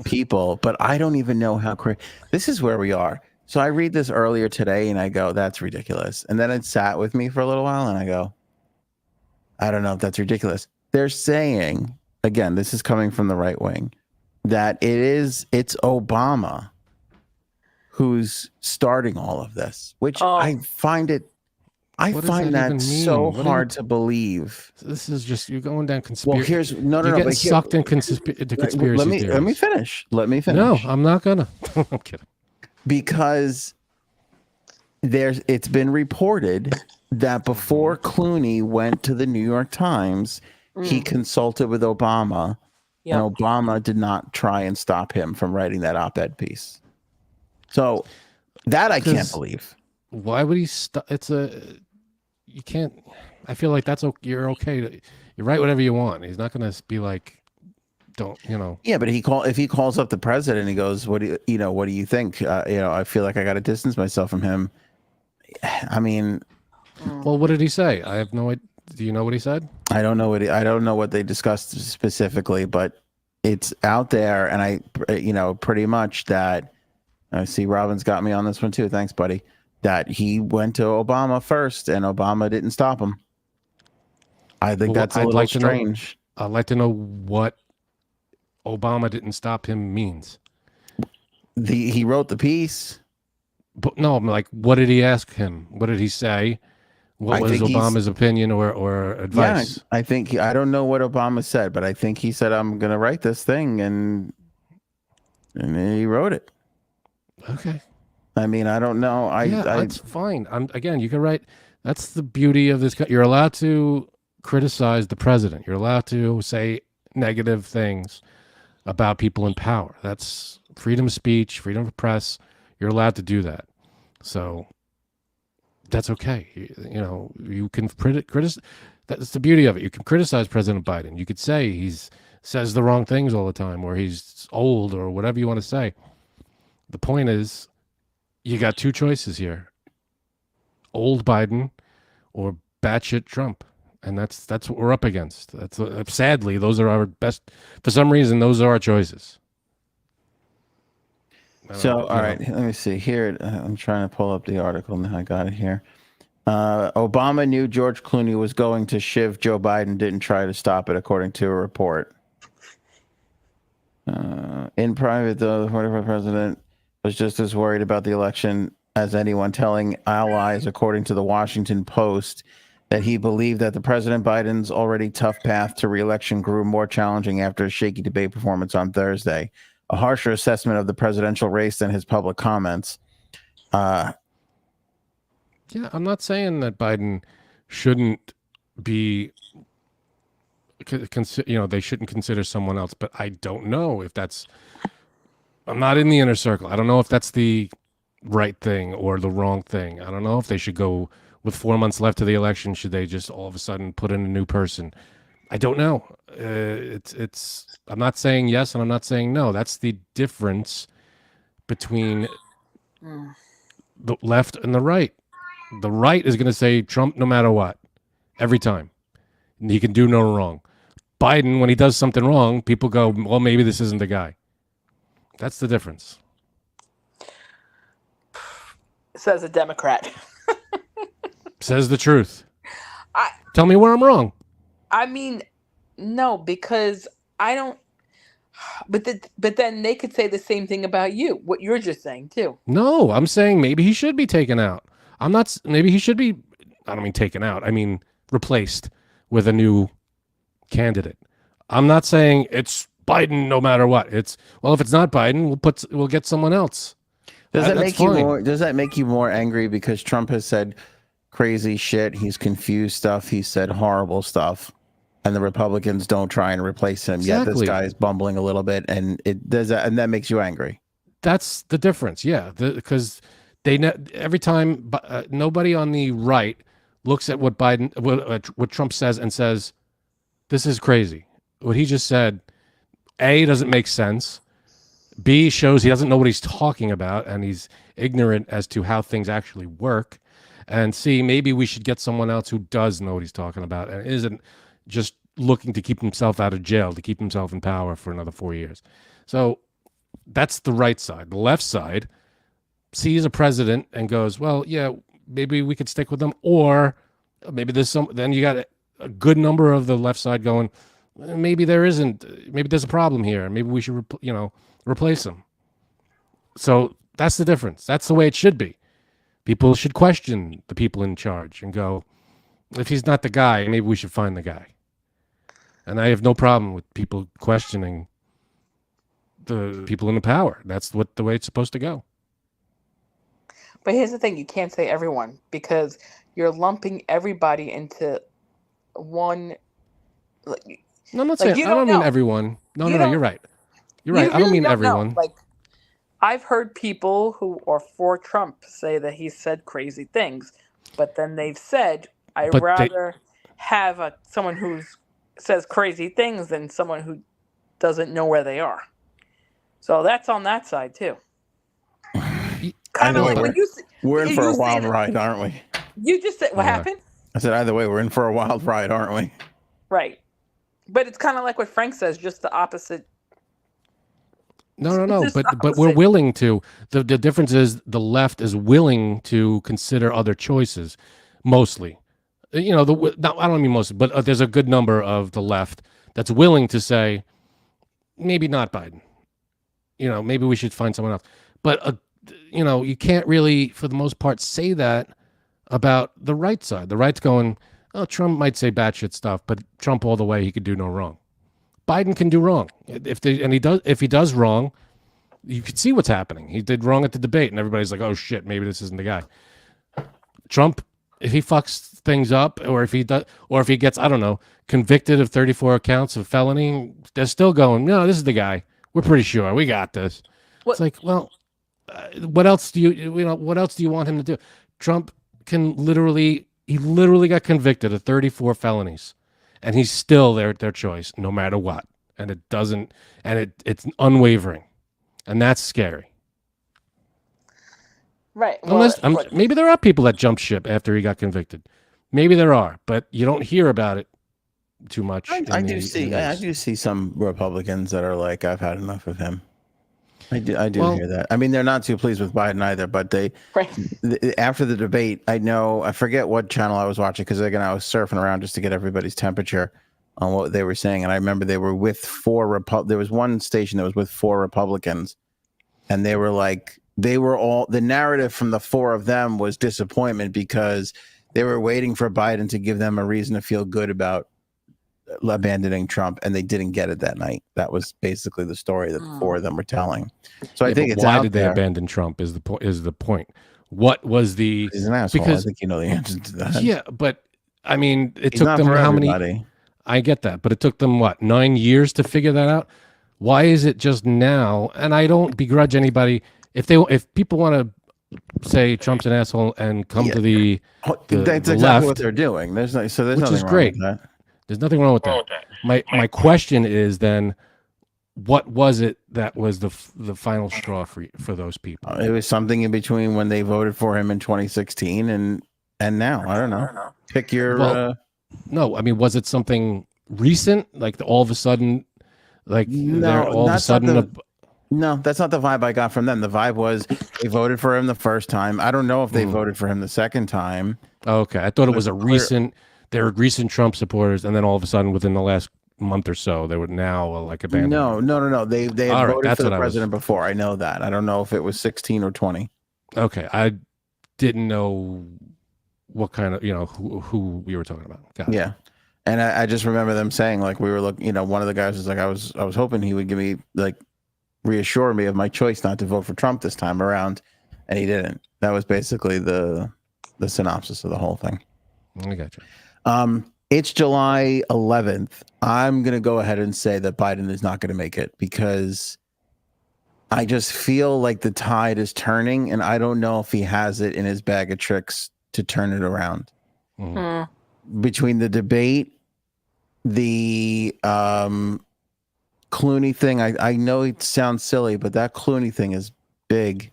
people, but I don't even know how crazy. This is where we are. So I read this earlier today, and I go, "That's ridiculous." And then it sat with me for a little while, and I go, "I don't know if that's ridiculous." They're saying again, this is coming from the right wing, that it's Obama who's starting all of this, which I find that so hard to believe. This is just you're going down conspiracy. Well, here's no. You're getting sucked into conspiracy theories. Let me finish. No, I'm not gonna. I'm kidding. Because it's been reported that before Clooney went to the New York Times, he consulted with Obama, and Obama did not try and stop him from writing that op-ed piece. So that I can't believe. Why would he stop? You can't. I feel like you're okay. You write whatever you want. He's not going to be like, don't. Yeah, but if he calls up the president, he goes, what do you think? I feel like I got to distance myself from him. I mean, well, what did he say? I have no idea. Do you know what he said? I don't know what they discussed specifically, but it's out there, and I pretty much that. I see Robin's got me on this one too. Thanks, buddy. That he went to Obama first, and Obama didn't stop him. I think that's a little strange. I'd like to know what Obama didn't stop him means. He wrote the piece. But no, what did he ask him? What did he say? What was Obama's opinion or advice? Yeah, I don't know what Obama said, but I think he said, "I'm going to write this thing," and he wrote it. Okay. I mean, I don't know. That's fine. You can write. That's the beauty of this. You're allowed to criticize the president. You're allowed to say negative things about people in power. That's freedom of speech, freedom of press. You're allowed to do that. So that's okay. You can criticize. That's the beauty of it. You can criticize President Biden. You could say he says the wrong things all the time, or he's old, or whatever you want to say. The point is, you got two choices here: old Biden or batshit Trump, and that's what we're up against. Sadly, those are our best. For some reason, those are our choices. So, all right, let me see here. I'm trying to pull up the article now. I got it here. Obama knew George Clooney was going to shiv Joe Biden, didn't try to stop it, according to a report. In private, though, the former president was just as worried about the election as anyone, telling allies, according to the Washington Post, that he believed that the President Biden's already tough path to re-election grew more challenging after a shaky debate performance on Thursday. A harsher assessment of the presidential race than his public comments. Yeah, I'm not saying that Biden shouldn't be, they shouldn't consider someone else, but I don't know if that's I'm not in the inner circle. I don't know if that's the right thing or the wrong thing. I don't know if they should go with 4 months left to the election. Should they just all of a sudden put in a new person? I don't know. It's. I'm not saying yes, and I'm not saying no. That's the difference between the left and the right. The right is going to say Trump no matter what, every time. He can do no wrong. Biden, when he does something wrong, people go, well, maybe this isn't the guy. That's the difference. Says a Democrat. Says the truth. Tell me where I'm wrong. I mean, no, because I don't. But then they could say the same thing about you. What you're just saying too. No, I'm saying maybe he should be taken out. I'm not. Maybe he should be. I don't mean taken out. I mean replaced with a new candidate. I'm not saying it's Biden no matter what. It's well, if it's not Biden, we'll get someone else. Does that make you more angry because Trump has said crazy shit? He's confused stuff. He said horrible stuff, and the Republicans don't try and replace him. Exactly. Yet this guy is bumbling a little bit, and it does that, and that makes you angry. That's the difference. Yeah, because every time nobody on the right looks at what what Trump says and says, "This is crazy." What he just said, A, doesn't make sense. B, shows he doesn't know what he's talking about, and he's ignorant as to how things actually work. And C, maybe we should get someone else who does know what he's talking about and isn't just looking to keep himself out of jail, to keep himself in power for another 4 years. So that's the right side. The left side sees a president and goes, well, yeah, maybe we could stick with him. Or maybe then you got a good number of the left side going, maybe there isn't, maybe there's a problem here. Maybe we should, replace him. So that's the difference. That's the way it should be. People should question the people in charge and go, if he's not the guy, maybe we should find the guy. And I have no problem with people questioning the people in the power. That's the way it's supposed to go. But here's the thing. You can't say everyone because you're lumping everybody into one. No, I'm not saying, I don't mean everyone. No, you're right. You're right. I don't mean everyone. Like, I've heard people who are for Trump say that he said crazy things, but then they've said, I'd rather have someone who says crazy things than someone who doesn't know where they are. So that's on that side too. Kind of like when we're in for a wild ride, aren't we? You just said what happened? I said either way, we're in for a wild ride, aren't we? Right. But it's kind of like what Frank says, just the opposite. No. But we're willing to. The difference is the left is willing to consider other choices, mostly. I don't mean mostly, but there's a good number of the left that's willing to say, maybe not Biden. Maybe we should find someone else. But you can't really, for the most part, say that about the right side. The right's going, oh, Trump might say batshit stuff, but Trump all the way, he could do no wrong. Biden can do wrong. If he does wrong, you could see what's happening. He did wrong at the debate, and everybody's like, oh shit, maybe this isn't the guy. Trump, if he fucks things up, or if he gets, I don't know, convicted of 34 counts of felony, they're still going, no, this is the guy. We're pretty sure we got this. It's like, well, what else do you want him to do? Trump can literally got convicted of 34 felonies, and he's still their choice no matter what. And it's unwavering, and that's scary. Right. Maybe there are people that jump ship after he got convicted. Maybe there are, but you don't hear about it too much. I do see some Republicans that are like, I've had enough of him. I do hear that. I mean, they're not too pleased with Biden either, but after the debate, I forget what channel I was watching, because again, I was surfing around just to get everybody's temperature on what they were saying. And I remember they were with there was one station that was with 4 Republicans, and they were like, the narrative from the 4 of them was disappointment because they were waiting for Biden to give them a reason to feel good about abandoning Trump, and they didn't get it that night. That was basically the story that the 4 of them were telling. So I think it's why did they abandon Trump is the point. What was the? He's an asshole. I think you know the answer to that. Yeah, but I mean, it took them how many? I get that, but it took them 9 years to figure that out. Why is it just now? And I don't begrudge anybody if people want to say Trump's an asshole and come to the that's the exactly left, what they're doing. There's which nothing is wrong great. with that. There's nothing wrong with that. My question is then, what was it that was the final straw for those people? It was something in between when they voted for him in 2016 and now. I don't know. Pick your. Well, no, I mean, was it something recent? Like all of a sudden, like they're all of a sudden. No, that's not the vibe I got from them. The vibe was they voted for him the first time. I don't know if they voted for him the second time. Okay, I thought it was a recent. They were recent Trump supporters, and then all of a sudden, within the last month or so, they were now like abandoned. No. They had voted for the president before. I know that. I don't know if it was 16 or 20. Okay, I didn't know what kind of who we were talking about. Yeah, and I just remember them saying like we were looking. One of the guys was like I was hoping he would give me like reassure me of my choice not to vote for Trump this time around, and he didn't. That was basically the synopsis of the whole thing. I got you. It's July 11th. I'm going to go ahead and say that Biden is not going to make it because I just feel like the tide is turning, and I don't know if he has it in his bag of tricks to turn it around. Between the debate, the Clooney thing, I know it sounds silly, but that Clooney thing is big.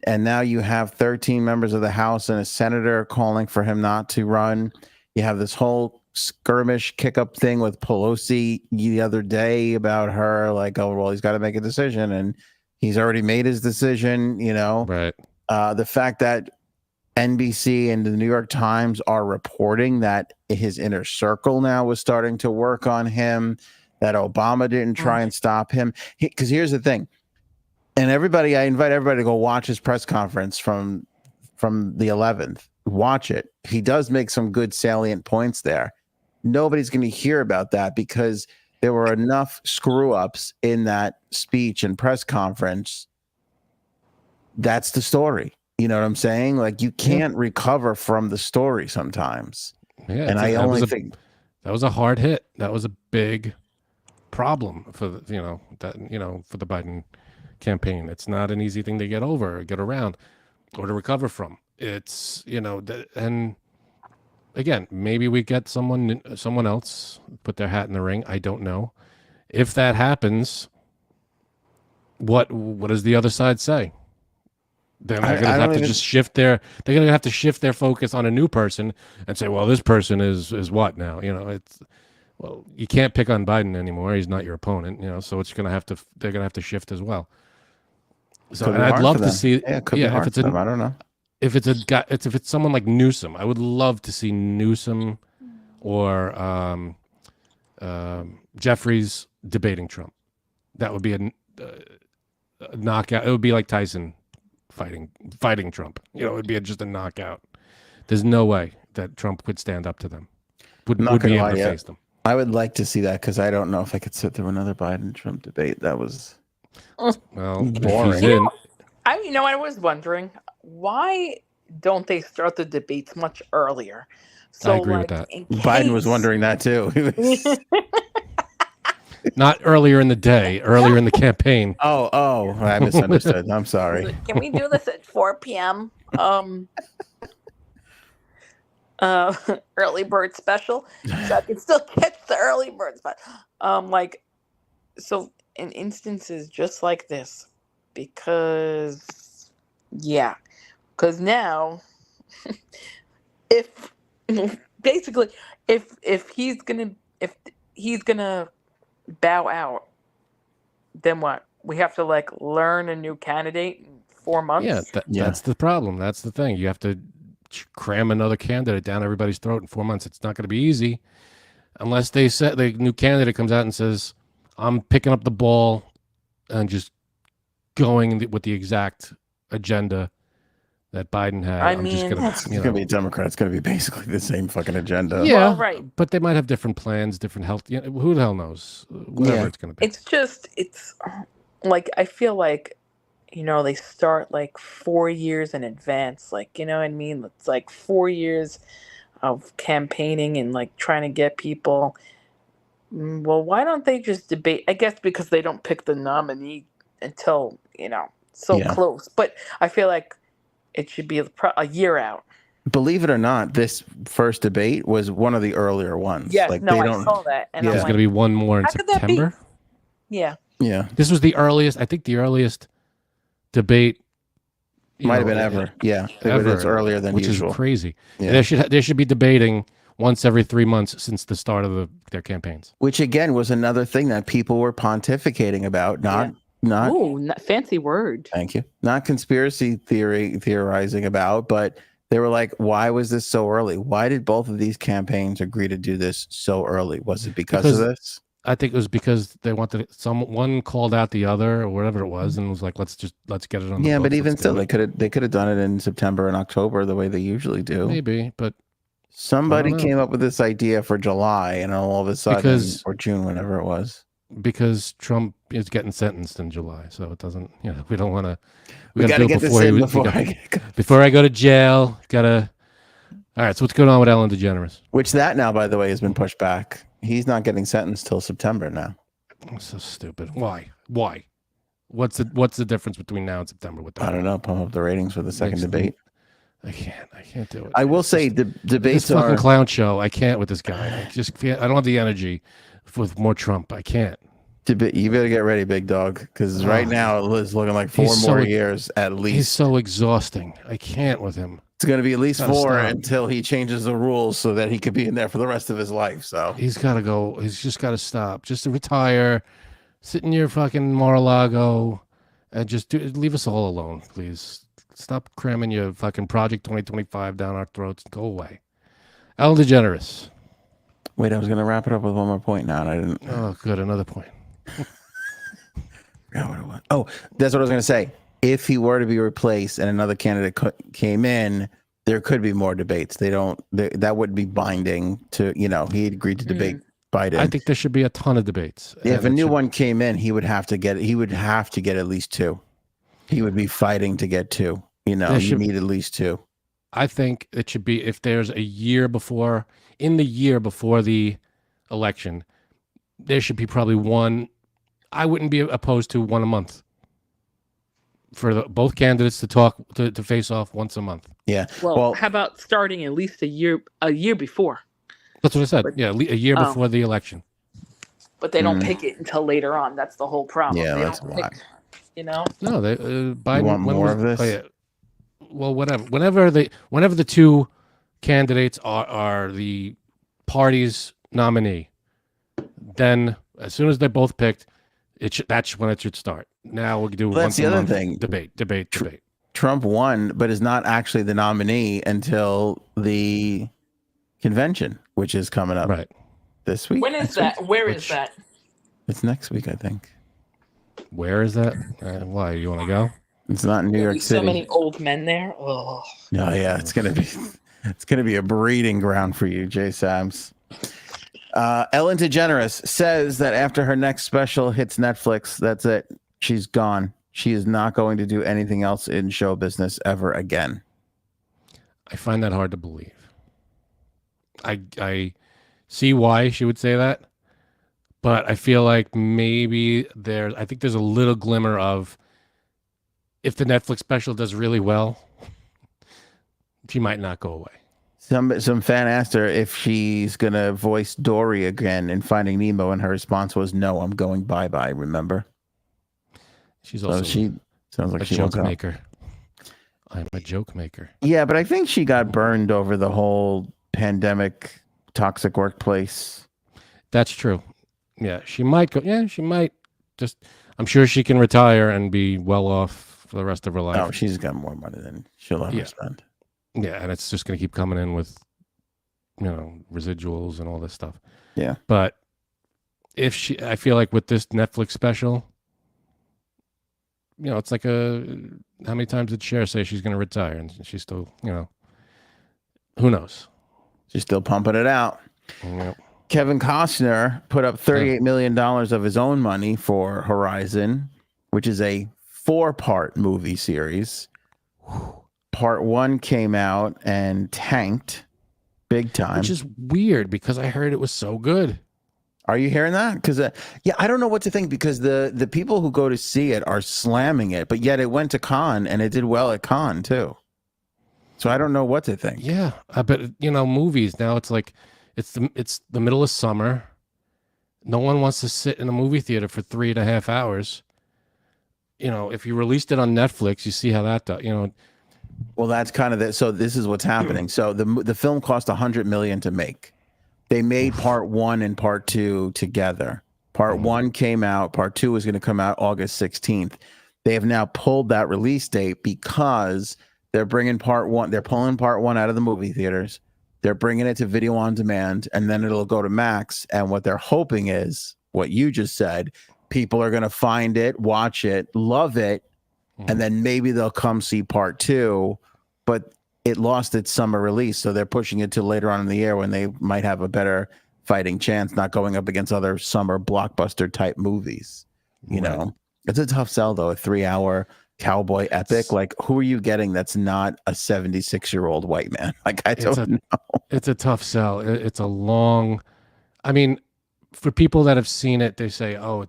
And now you have 13 members of the House and a senator calling for him not to run. You have this whole skirmish kick-up thing with Pelosi the other day about her, like, oh, well, he's got to make a decision, and he's already made his decision, Right. The fact that NBC and the New York Times are reporting that his inner circle now was starting to work on him, that Obama didn't try and stop him. Because here's the thing. And I invite everybody to go watch his press conference from the 11th. Watch it. He does make some good salient points there. Nobody's going to hear about that because there were enough screw ups in that speech and press conference. That's the story. You know what I'm saying? Like you can't recover from the story sometimes. Yeah, and I think that was a hard hit. That was a big problem for for the Biden campaign. It's not an easy thing to get over, or get around, or to recover from. It's and again, maybe we get someone else put their hat in the ring. I don't know. If that happens, what does the other side say? Then they're going to have to just shift their. They're going to have to shift their focus on a new person and say, "Well, this person is what now?" It's. Well, you can't pick on Biden anymore. He's not your opponent. So it's going to have to. They're going to have to shift as well. So and I'd love to see. Yeah, it could be hard for them. I don't know. If it's a guy, if it's someone like Newsom, I would love to see Newsom or Jeffries debating Trump. That would be a knockout. It would be like Tyson fighting Trump. It would be just a knockout. There's no way that Trump could stand up to them. Would be able to face them. I would like to see that because I don't know if I could sit through another Biden-Trump debate. That was boring. I was wondering, why don't they start the debates much earlier? So, I agree with that. Biden was wondering that too. Not earlier in the day, earlier in the campaan. Oh, I misunderstood. I'm sorry. Can we do this at 4 p.m.? Early bird special, so I can still catch the early bird special. So in instances just like this, because now, if he's gonna bow out, then what? We have to learn a new candidate in 4 months. Yeah, that's the problem. That's the thing. You have to cram another candidate down everybody's throat in 4 months. It's not going to be easy unless the new candidate comes out and says, I'm picking up the ball and just going with the exact agenda that Biden had. It's going to be a Democrat. It's going to be basically the same fucking agenda. Yeah, well, right. But they might have different plans, different health. Who the hell knows? Whatever it's going to be. It's I feel like, they start 4 years in advance. You know what I mean? It's 4 years of campaigning and trying to get people Well, why don't they just debate? I guess because they don't pick the nominee until, so Yeah. close. But I feel like it should be a year out. Believe it or not, this first debate was one of the earlier ones. Yes, like no, they I don't. saw that. And Yeah. I'm There's like, going to be one more in how could that be? September. Yeah. Yeah. This was the earliest. I think the earliest debate Might have been ever. Yeah. ever. It's earlier than which usual. is crazy. Yeah. They should be debating once every 3 months since the start of their campaigns. Which again was another thing that people were pontificating about. Not. Ooh, fancy word. Thank you. Not conspiracy theorizing about, but they were like, why was this so early? Why did both of these campaigns agree to do this so early? Was it because of this? I think it was because they wanted one called out the other or whatever it was and was like, let's get it on the Yeah, books. but even still, they could have done it in September and October the way they usually do. Maybe, but somebody came up with this idea for July, and all of a sudden, or June, whenever it was. Because Trump is getting sentenced in July, so it doesn't. We don't want to. We got to get this in before I go to jail. Gotta. All right. So what's going on with Ellen DeGeneres? Which that now, by the way, has been pushed back. He's not getting sentenced till September now. That's so stupid. Why? What's the difference between now and September with that? I don't know. Pump up the ratings for the second debate. I can't do it. I will say the debates this fucking clown show. I can't with this guy. I just can't. I don't have the energy with more Trump. I can't. You better get ready, big dog, because right now it's looking like 4 more years at least. He's so exhausting. I can't with him. It's going to be at least 4 until he changes the rules so that he could be in there for the rest of his life. So he's got to go. He's just got to stop. Just to retire, sit in your fucking Mar-a-Lago, and just leave us all alone, please. Stop cramming your fucking Project 2025 down our throats and go away. Ellen DeGeneres. Wait, I was going to wrap it up with one more point now, and I didn't. Oh, good. Another point. Oh, that's what I was going to say. If he were to be replaced and another candidate came in, there could be more debates. That would be binding to, he agreed to debate Biden. I think there should be a ton of debates. Yeah, if a new one came in, he would have to get at least 2. He would be fighting to get 2. You need at least 2. I think it should be if there's a year before, in the year before the election, there should be probably one. I wouldn't be opposed to one a month for both candidates to talk to face off once a month. Yeah. Well, how about starting at least a year before? That's what I said. Yeah, a year before the election. But they don't pick it until later on. That's the whole problem. Yeah, they that's don't why. No, they Biden. You want more of this? Oh, yeah. Well, whatever. Whenever the two candidates are the party's nominee, then as soon as they're both picked, that's when it should start. Now we'll do that's the other thing. Debate. Trump won, but is not actually the nominee until the convention, which is coming up this week. When is that? Where is that? It's next week, I think. Where is that? Why you want to go? It's not in New York City. So many old men there. Oh yeah, it's gonna be a breeding ground for you, Jay Sams. Ellen DeGeneres says that after her next special hits Netflix, that's it. She's gone. She is not going to do anything else in show business ever again. I find that hard to believe. I see why she would say that, but I feel like maybe I think there's a little glimmer of, if the Netflix special does really well, she might not go away. Some fan asked her if she's gonna voice Dory again in Finding Nemo, and her response was, "No, I'm going bye-bye." Remember? She's also she sounds like a joke maker. I'm a joke maker. Yeah, but I think she got burned over the whole pandemic, toxic workplace. That's true. Yeah, she might go. Yeah, she might. I'm sure she can retire and be well off for the rest of her life. Oh, she's got more money than she'll ever spend. Yeah, and it's just going to keep coming in with, residuals and all this stuff. Yeah. But I feel like with this Netflix special, it's like how many times did Cher say she's going to retire? And she's still, who knows? She's still pumping it out. Yep. Kevin Costner put up $38 million of his own money for Horizon, which is a 4-part movie series. Part 1 came out and tanked big time. Which is weird because I heard it was so good. Are you hearing that? Because yeah, I don't know what to think because the people who go to see it are slamming it, but yet it went to Cannes and it did well at Cannes too. So I don't know what to think. Yeah, I bet movies now. It's like it's the middle of summer. No one wants to sit in a movie theater for 3.5 hours. If you released it on Netflix, you see how that does. Well, that's kind of so this is what's happening. So the film cost $100 million to make. They made part 1 and part 2 together. Part 1 came out. Part 2 is going to come out August 16th. They have now pulled that release date because they're bringing part 1. They're pulling part 1 out of the movie theaters. They're bringing it to video on demand, and then it'll go to Max. And what they're hoping is what you just said. People are going to find it, watch it, love it, and then maybe they'll come see part 2. But it lost its summer release, so they're pushing it to later on in the year when they might have a better fighting chance, not going up against other summer blockbuster type movies. You know, it's a tough sell though. A 3-hour cowboy epic. Like, who are you getting that's not a 76-year-old white man? Like, I don't know. It's a tough sell. It's a long. I mean, for people that have seen it, they say, "Oh,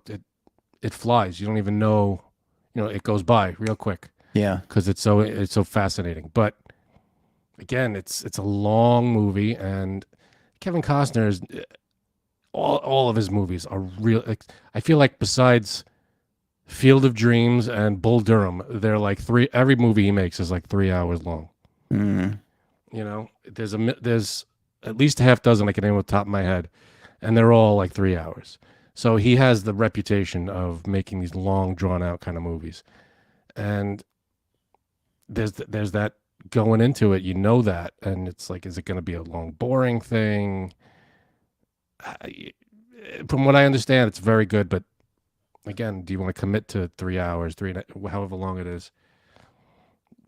it flies. You don't even know. It goes by real quick." Yeah, because it's so fascinating. But again, it's a long movie, and Kevin Costner is all of his movies are real. I feel like besides Field of Dreams and Bull Durham, they're like every movie he makes is like 3 hours long. There's at least a half dozen I can name off the top of my head, and they're all like 3 hours. So he has the reputation of making these long, drawn out kind of movies, and there's that going into it, that, and it's like, is it going to be a long, boring thing? From what I understand, it's very good, but again, do you want to commit to 3 hours, however long it is?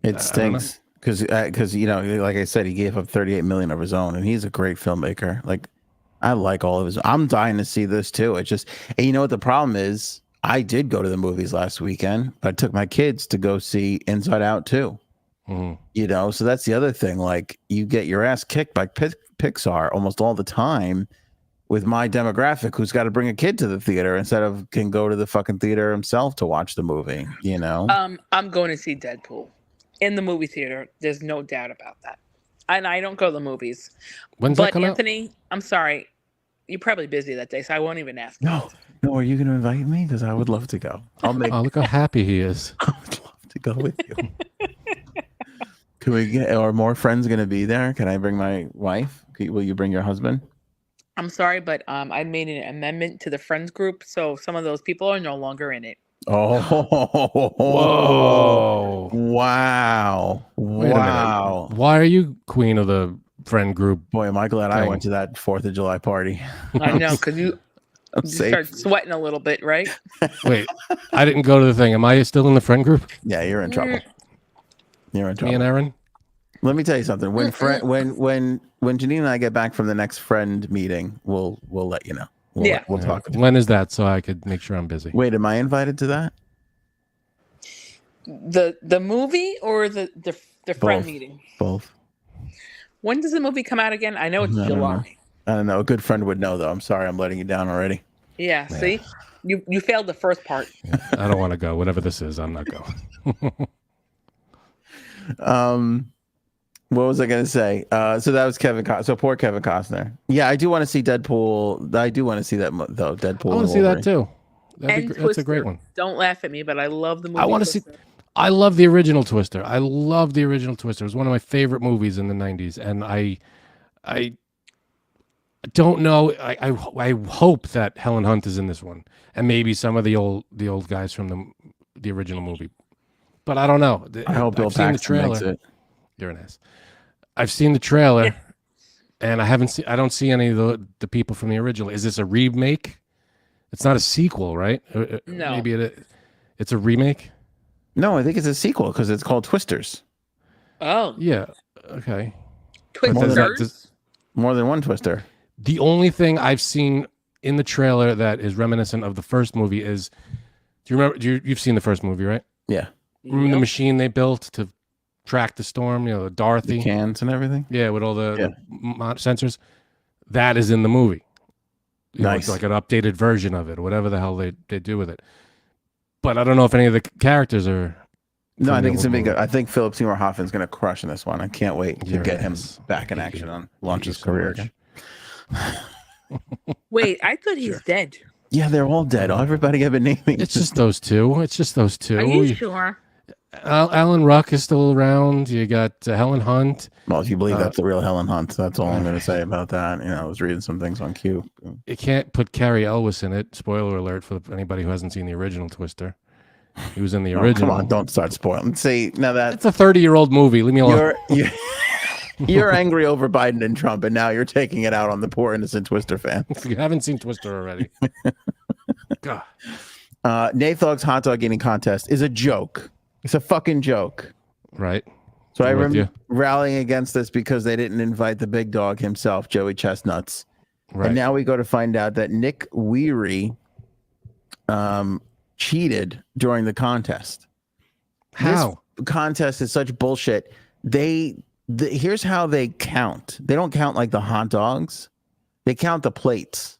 It stinks because like I said, he gave up 38 million of his own, and he's a great filmmaker. Like, I like all of his. I'm dying to see this too. It's just, and you know what the problem is? I did go to the movies last weekend. I took my kids to go see Inside Out too. So that's the other thing. Like, you get your ass kicked by Pixar almost all the time with my demographic, who's got to bring a kid to the theater instead of can go to the fucking theater himself to watch the movie. I'm going to see Deadpool in the movie theater. There's no doubt about that. And I don't go to the movies. When's that come Anthony, out? I'm sorry. You're probably busy that day, so I won't even ask. No, are you going to invite me? Because I would love to go. Oh, look how happy he is. I would love to go with you. Can we are more friends going to be there? Can I bring my wife? Will you bring your husband? I'm sorry, but I made an amendment to the friends group, so some of those people are no longer in it. Oh, whoa! Wow! Wait a minute. Why are you queen of the friend group? Boy, am I glad I went to that 4th of July party. I know, because you start sweating a little bit, right? Wait, I didn't go to the thing. Am I still in the friend group? Yeah, you're in trouble. You're in trouble. Me and Aaron. Let me tell you something. When Janine and I get back from the next friend meeting, we'll let you know. We'll talk. When is that, so I could make sure I'm busy? Wait, am I invited to that? The movie or the friend meeting? Both. When does the movie come out again? I know it's July. I don't know. A good friend would know, though. I'm sorry, I'm letting you down already. Yeah. See, you failed the first part. Yeah, I don't want to go. Whatever this is, I'm not going. What was I going to say? So that was Kevin Costner. So poor Kevin Costner. Yeah, I do want to see Deadpool. I do want to see that, though. Deadpool. I want to see that, too. That's a great one. Don't laugh at me, but I love the movie. I want to see. I love the original Twister. It was one of my favorite movies in the 90s. And I don't know. I hope that Helen Hunt is in this one. And maybe some of the old guys from the original movie. But I don't know. I hope Bill Paxton makes it. You're an ass. I've seen the trailer, and I don't see any of the people from the original. Is this a remake? It's not a sequel, right? No. Maybe it's a remake? No, I think it's a sequel because it's called Twisters. Oh. Yeah. Okay. Twisters? More than one Twister. The only thing I've seen in the trailer that is reminiscent of the first movie is, do you remember? You've seen the first movie, right? Yeah. Remember the machine they built to track the storm, the Dorothy? The cans and everything? Yeah, with all the sensors. That is in the movie. Nice. like an updated version of it, or whatever the hell they do with it. But I don't know if any of the characters are. No, I think it's gonna be good. I think Philip Seymour Hoffman's gonna crush in this one. I can't wait to get him back in action on launch his career again. Wait, I thought he's dead. Yeah, they're all dead. Everybody I've been naming. It's just those two. Are you sure? Alan Ruck is still around. You got Helen Hunt. Well, if you believe that's the real Helen Hunt, that's all I'm going to say about that. I was reading some things on Q. You can't put Carrie Elwes in it. Spoiler alert for anybody who hasn't seen the original Twister. He was in the original. Come on, don't start spoiling. See, now that it's a 30-year-old movie. Leave me alone. You're angry over Biden and Trump, and now you're taking it out on the poor innocent Twister fan. If you haven't seen Twister already, God. Nate Thogg's hot dog eating contest is a joke. It's a fucking joke. Right. So I remember rallying against this because they didn't invite the big dog himself, Joey Chestnuts. Right. And now we go to find out that Nick Weary cheated during the contest. How? This contest is such bullshit. Here's how they count. They don't count like the hot dogs. They count the plates.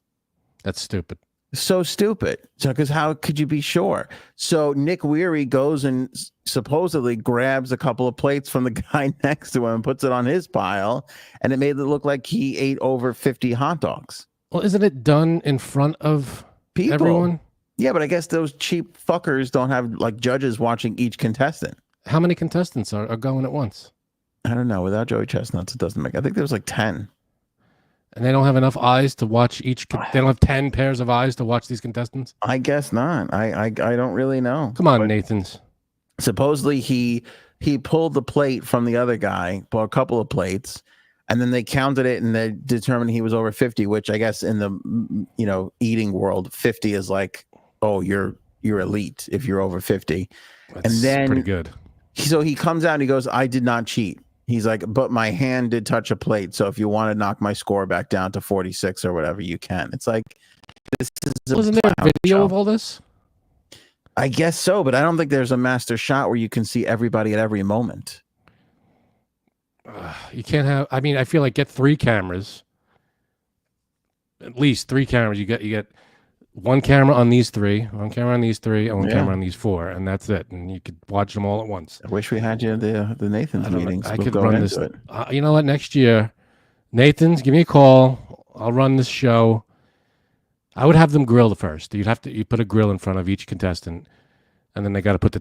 That's stupid. So stupid. So, because how could you be sure? So Nick Weary goes and supposedly grabs a couple of plates from the guy next to him and puts it on his pile, and it made it look like he ate over 50 hot dogs. Well, isn't it done in front of people? Everyone? Yeah, but I guess those cheap fuckers don't have like judges watching each contestant. How many contestants are going at once? I don't know. Without Joey Chestnuts, it doesn't make. I think there's like 10. And they don't have enough eyes to watch each. They don't have 10 pairs of eyes to watch these contestants. I guess not. I don't really know. Come on, Nathans. Supposedly he pulled the plate from the other guy, bought a couple of plates, and then they counted it and they determined he was over 50. Which I guess in the eating world, 50 is like, oh, you're elite if you're over 50. That's and then pretty good. So he comes out and he goes, I did not cheat. He's like, but my hand did touch a plate. So if you want to knock my score back down to 46 or whatever, you can. It's like, this is Wasn't there a video of all this? I guess so, but I don't think there's a master shot where you can see everybody at every moment. You can't have. I mean, I feel like get 3 cameras. At least 3 cameras. You get one camera on these 3, one camera on these 3, and one camera on these 4, and that's it. And you could watch them all at once. I wish we had you at the Nathan's meetings. I could run this. You know what? Next year, Nathan's, give me a call. I'll run this show. I would have them grill first. You put a grill in front of each contestant, and then they got to put the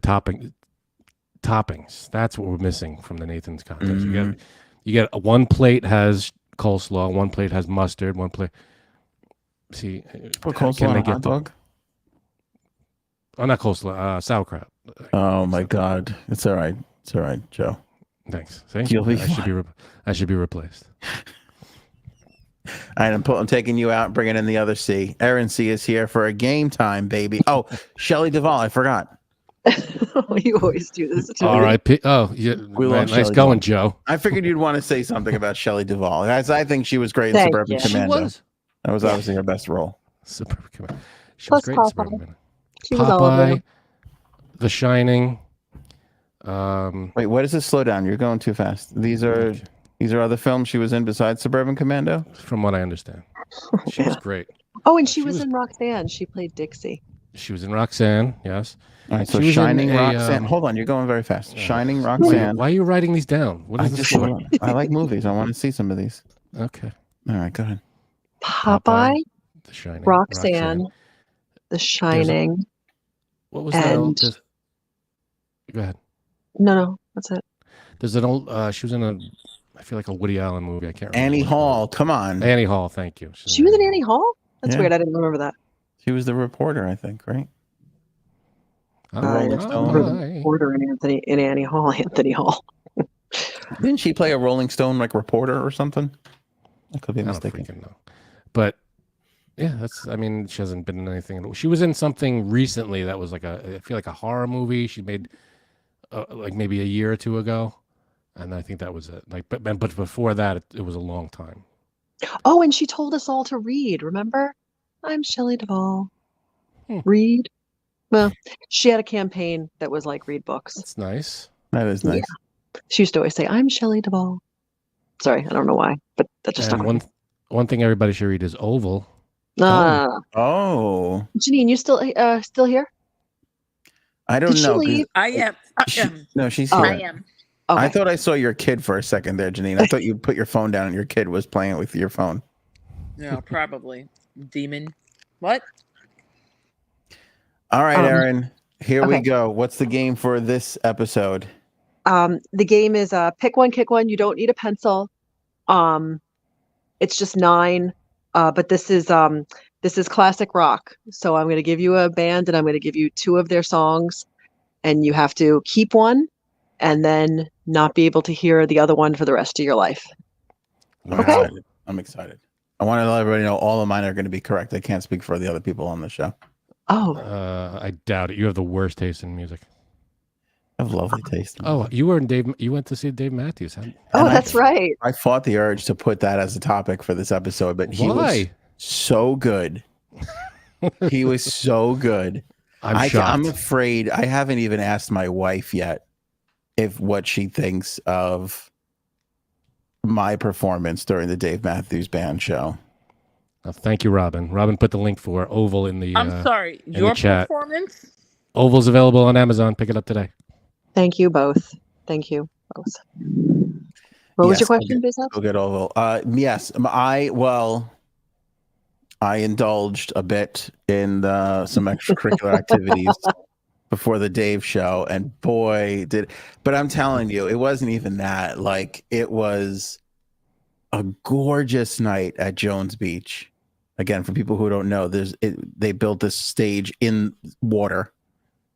toppings. That's what we're missing from the Nathan's contest. Mm-hmm. You get one plate has coleslaw, one plate has mustard, one plate. See, put coleslaw on a hot dog? Oh, not coleslaw, sauerkraut. Oh my God, it's all right. It's all right, Joe. Thanks. See, I should be replaced. All right, I'm taking you out and bringing in the other C. Aaron C is here for a game time, baby. Oh, Shelley Duvall, I forgot. You always do this to All right. Oh, yeah. Nice going, Joe. I figured you'd want to say something about Shelley Duvall. As I think she was great in Suburban Commando. That was obviously her best role. Suburban Commando. She was great in Suburban Commando. She was all over. The Shining. Wait, what is this? Slow down. You're going too fast. These are other films she was in besides Suburban Commando? From what I understand. She was great. Oh, and she was in Roxanne. She played Dixie. She was in Roxanne, yes. All right, so Shining, Roxanne. Hold on, you're going very fast. Shining, Roxanne. Why are you writing these down? What is this for? I like movies. I want to see some of these. Okay. All right, go ahead. Popeye, The Shining, Roxanne, The Shining. What was that? Go ahead. No, that's it. There's an old. She was in I feel like a Woody Allen movie. I can't remember. Annie Hall. Come on. Annie Hall. Thank you. She was in Annie Hall? That's weird. I didn't remember that. She was the reporter, I think, right? Reporter in Annie Hall. Anthony Hall. Didn't she play a Rolling Stone like reporter or something? I could be mistaken. I don't freaking know. But yeah, I mean, she hasn't been in anything. She was in something recently that was I feel like a horror movie she made like maybe a year or 2 ago. And I think that was it. But before that, it was a long time. Oh, and she told us all to read. Remember? I'm Shelley Duvall. Read. Well, she had a campaign that was like read books. That's nice. That is nice. Yeah. She used to always say, I'm Shelley Duvall. Sorry, I don't know why, but that just one thing everybody should read is Oval. Oh. Janine, you still here? I don't Did she know. leave? I am. No, she's Oh. here. I am. Okay. I thought I saw your kid for a second there, Janine. I thought you put your phone down and your kid was playing with your phone. No, probably. Demon. What? All right, Aaron. Here we okay. go. What's the game for this episode? The game is pick one, kick one. You don't need a pencil. It's just 9. But this is classic rock. So I'm going to give you a band and I'm going to give you 2 of their songs, and you have to keep one and then not be able to hear the other one for the rest of your life. I'm excited. I want to let everybody know all of mine are going to be correct. I can't speak for the other people on the show. Oh. I doubt it. You have the worst taste in music. I have lovely taste. Oh, you went to see Dave Matthews. Huh? That's right. I fought the urge to put that as a topic for this episode, but he was so good. He was so good. I'm shocked. I'm afraid I haven't even asked my wife yet what she thinks of my performance during the Dave Matthews Band show. Thank you, Robin. Robin put the link for Oval in the I'm sorry. in Your the chat. performance? Oval's available on Amazon. Pick it up today. Thank you both. What was your question, Bizet? We'll get Oval. Yes, I indulged a bit in some extracurricular activities before the Dave show, and boy, but I'm telling you, it wasn't even that. Like, it was a gorgeous night at Jones Beach. Again, for people who don't know, they built this stage in water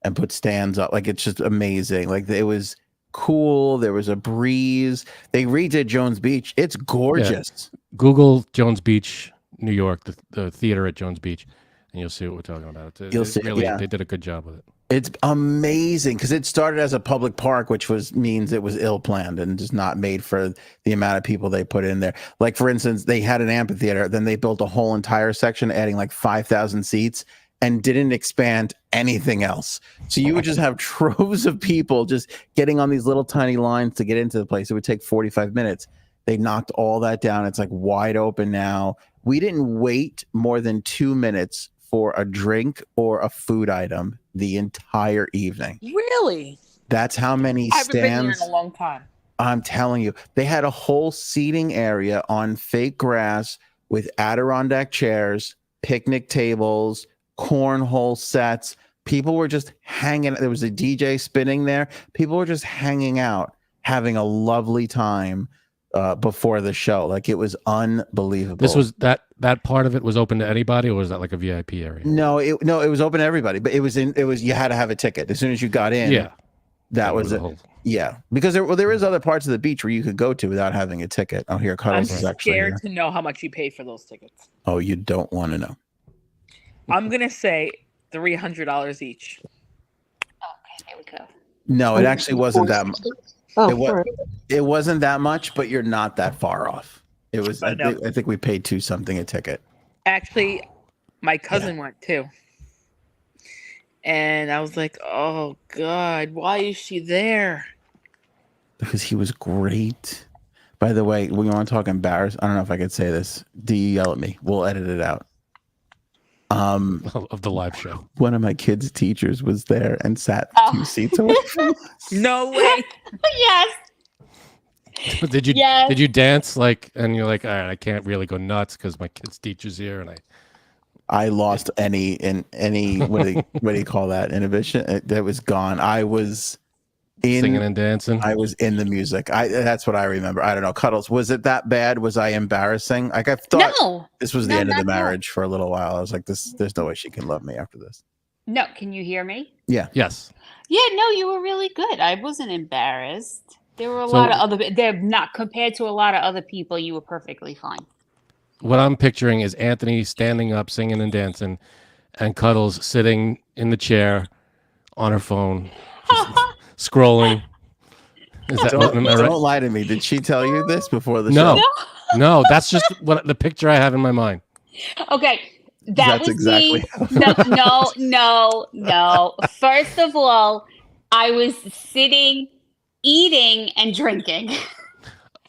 and put stands up. Like, it's just amazing. Like, it was cool. There was a breeze. They redid Jones Beach. It's gorgeous. Yeah. Google Jones Beach, New York, the theater at Jones Beach, and you'll see what we're talking about. You'll see. Really, yeah. They did a good job with it. It's amazing because it started as a public park, which means it was ill planned and just not made for the amount of people they put in there. Like, for instance, they had an amphitheater, then they built a whole entire section, adding like 5,000 seats, and didn't expand anything else. So you would just have troves of people just getting on these little tiny lines to get into the place. It would take 45 minutes. They knocked all that down. It's like wide open now. We didn't wait more than 2 minutes for a drink or a food item the entire evening. Really? That's how many I haven't been here stands. in a long time. I'm telling you, they had a whole seating area on fake grass with Adirondack chairs, picnic tables, cornhole sets. People were just hanging. There was a DJ spinning there. People were just hanging out, having a lovely time before the show. Like, it was unbelievable. This was that part of it was open to anybody, or was that like a VIP area? No, it was open to everybody, but it was you had to have a ticket as soon as you got in. Yeah, that was it. Yeah, because there is other parts of the beach where you could go to without having a ticket. Oh, here, Cuddles is actually scared here. to know how much you paid for those tickets. Oh, you don't want to know. I'm gonna say $300 each. Okay, there we go. No, it actually wasn't that much. Oh, it wasn't that much, but you're not that far off. It was. I know. think we paid $2 something a ticket. Actually, my cousin went too, and I was like, "Oh God, why is she there?" Because he was great. By the way, when you want to talk embarrassed, I don't know if I could say this. Do you yell at me? We'll edit it out. Of the live show. One of my kids' teachers was there and sat 2 seats away from us. No way. Yes. Did you Yes. Did you dance like? And you're like, all right, I can't really go nuts because my kid's teacher's here, and I lost any what do you call that, inhibition? That was gone. I was singing and dancing. I was in the music. That's what I remember. I don't know. Cuddles, was it that bad? Was I embarrassing? Like, I thought this was the end of the marriage for a little while. I was like, there's no way she can love me after this. No, can you hear me? Yeah. Yes. Yeah, no, you were really good. I wasn't embarrassed. There were a lot of other. They're not compared to a lot of other people. You were perfectly fine. What I'm picturing is Anthony standing up, singing and dancing, and Cuddles sitting in the chair on her phone, just scrolling. Is that Don't right? lie to me. Did she tell you this before the show? No, that's just what the picture I have in my mind. Okay, That's exactly. No. First of all, I was sitting, eating, and drinking.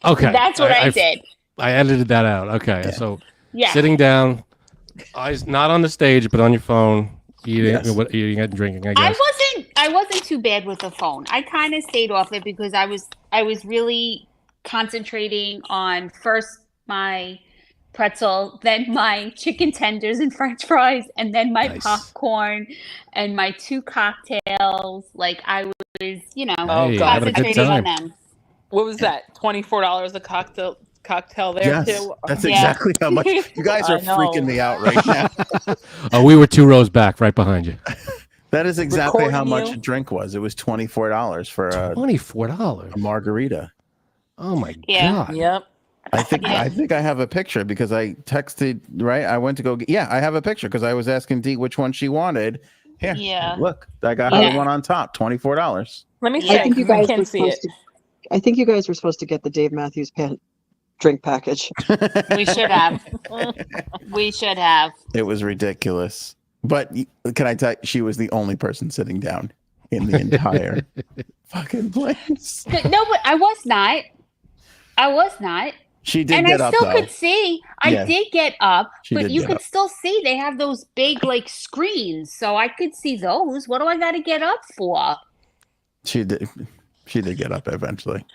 Okay, That's what I did. I edited that out. Okay, Yeah. so Yeah. sitting down, Eyes not on the stage, but on your phone, eating, Yes. eating and drinking. I guess. I wasn't too bad with the phone. I kind of stayed off it because I was really concentrating on first my pretzel, then my chicken tenders and French fries, and then my Nice. popcorn and my 2 cocktails. Like I was, Hey, having a good concentrating on time. them. What was that? $24 a cocktail there Yes, too? that's Yeah. exactly how much. You guys are I know. freaking me out right now. Oh, we were 2 rows back, right behind you. That is exactly how Recording much you. a drink was. It was $24 for $24. a margarita. Oh my Yeah. god. Yep. I think Yeah. I have a picture because I texted, right? I went to go yeah, I have a picture because I was asking Dee which one she wanted. Here. Yeah. Look, I got her Yeah. the one on top, $24. Let me I check. think you I guys can were see it. supposed to. I think you guys were supposed to get the Dave Matthews drink package. We should have. We should have. It was ridiculous. But can I tell you, she was the only person sitting down in the entire fucking place. No, but I was not. I was not. She did And get I up still though. could see. I Yeah. did get up, She but did you get could up. still see they have those big like screens, so I could see those. What do I got to get up for? She did get up eventually.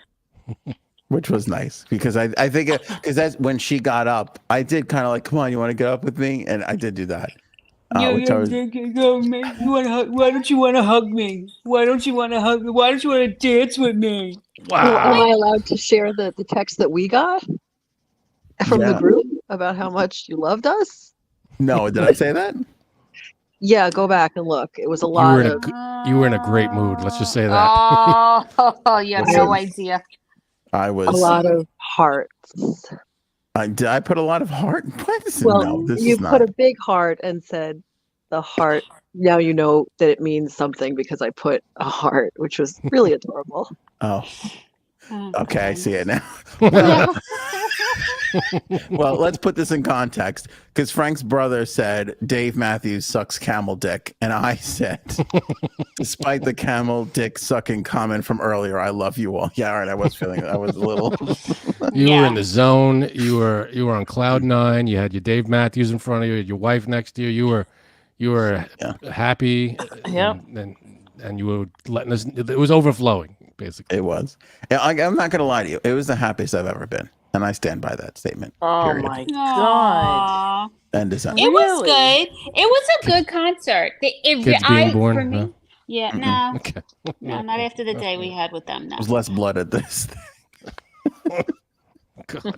Which was nice because I think because that's when she got up, I did kind of like, come on, you want to get up with me? And I did do that. Which I was, Why don't you want to hug me? Why don't you want to hug me? Why don't you want to dance with me? Well, am Wow. I allowed to share the text that we got from the Yeah. group about how much you loved us? no, did I say that? Yeah, go back and look. It was a You lot were in of. you were in a great mood. Let's just say that. Oh, you have no idea. I A was. lot of hearts. Did I put a lot of heart? What is it? Well, No, this you is put not. a big heart and said the heart. Now you know that it means something because I put a heart, which was really adorable. Oh, Oh, okay, I God. see it now. Yeah. Well, let's put this in context because Frank's brother said Dave Matthews sucks camel dick, and I said, despite the camel dick sucking comment from earlier, I love you all. Yeah, all right. I was a little. You were Yeah. in the zone. You were on cloud 9. You had your Dave Matthews in front of you. You had your wife next to you. You were Yeah. happy. Yep. And you were letting us. It was overflowing, basically. It was. I'm not gonna lie to you. It was the happiest I've ever been, and I stand by that statement. Oh period. my god. Aw. End of sentence. It was Really? good. It was a good concert. Kids being born, for me, huh? yeah, Mm-mm. no, Okay. no, not after the day we had with them. No. There's less blood at this. God.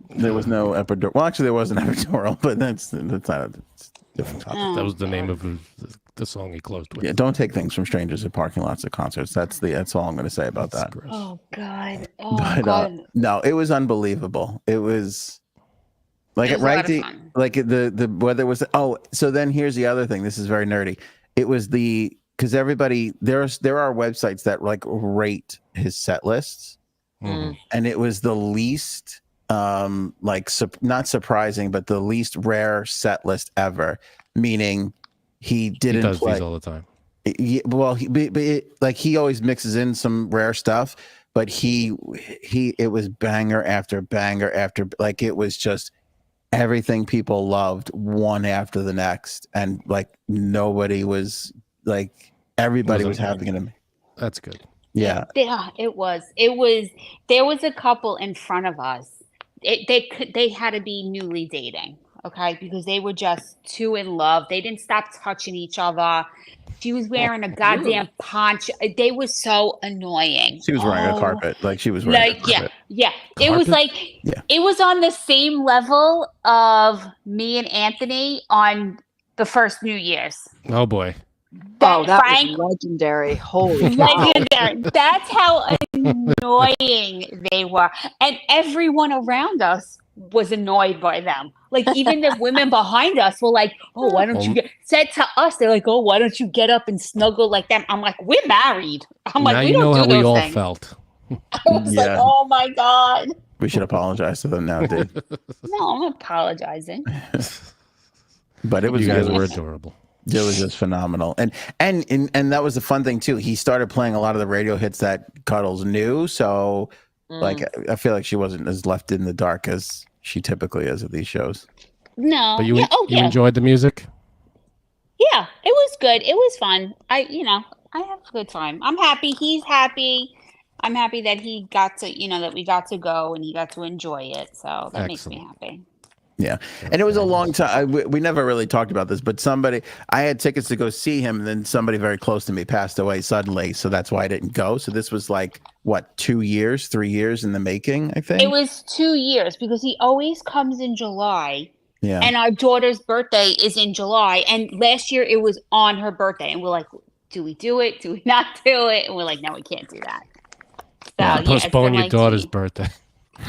There was no epidural. Well, actually, there was an epidural, but that's not a different topic. Oh, That was the name God. of the song he closed with. Yeah, don't take things from strangers at parking lots at concerts. That's all I'm going to say about That's that. gross. Oh God. Oh But God. no, it was unbelievable. It was like It was a right lot of the fun. like the weather was. Oh, so then here's the other thing. This is very nerdy. It was because everybody there are websites that like rate his set lists, Mhm. and it was the least not surprising, but the least rare set list ever. Meaning he He didn't does play. these all the time. Well, he always mixes in some rare stuff, but it was banger after banger after, like it was just everything people loved one after the next, and like nobody was like everybody was Wasn't- having it. That's good. Yeah, Yeah, it was. There was a couple in front of us. They had to be newly dating, okay, because they were just too in love. They didn't stop touching each other. She was wearing a goddamn poncho. They were so annoying. she was wearing a Oh, carpet, like she was wearing a Like yeah, carpet. yeah. It was Carpet? like Yeah. it was on the same level of me and Anthony on the first New Year's. Oh boy. Oh, that Frank was legendary. Holy cow. legendary. That's how annoying they were. And everyone around us was annoyed by them. Like even the women behind us were like, "Oh, why don't you said to us, they're like, "Oh, why don't you get up and snuggle like them?" I'm like, "We're married." I'm now like, "We you know don't how do we those all things." felt. I was like, Yeah. "Oh my god." We should apologize to them now, dude. No, I'm apologizing. But it was You guys it were was- adorable. It was just phenomenal, and that was the fun thing too. He started playing a lot of the radio hits that Cuddles knew, so like I feel like she wasn't as left in the dark as she typically is at these shows. No. But you yeah. Oh, you yeah. enjoyed the music? Yeah, it was good. It was fun. I had a good time. I'm happy. He's happy. I'm happy that he got to, that we got to go and he got to enjoy it. So that makes me happy. Yeah. And it was a long time. We never really talked about this, but I had tickets to go see him, and then somebody very close to me passed away suddenly. So that's why I didn't go. So this was like, what, 3 years in the making, I think? It was 2 years because he always comes in July. Yeah. And our daughter's birthday is in July. And last year it was on her birthday. And we're like, do we do it? Do we not do it? And we're like, no, we can't do that. So, postpone your daughter's birthday.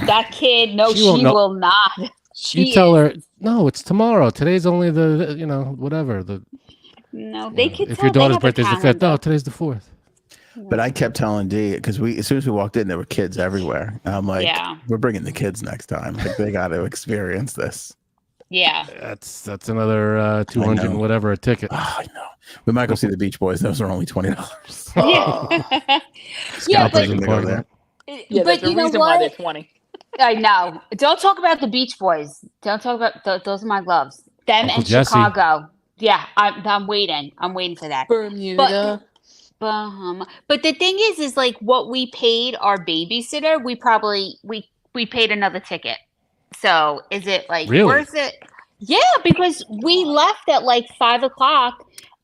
That kid, no, she will not. You tell her, no, it's tomorrow. Today's only the, whatever. No, they could if tell. Your daughter's birthday's the 5th. No, today's the 4th. But I kept telling Dee, because as soon as we walked in, there were kids everywhere. And I'm like, we're bringing the kids next time. Like, they got to experience this. Yeah. That's another 200 and whatever a ticket. Oh, I know. We might go see the Beach Boys. Those are only $20. Yeah. Yeah, but there's a reason what? why they're 20. I know. Don't talk about the Beach Boys. Don't talk about those are my gloves. Them Uncle and Jesse. Chicago. Yeah, I'm waiting. I'm waiting for that. Bermuda. But the thing is like what we paid our babysitter, we paid another ticket. So is it like worth it? Yeah, because we left at like 5:00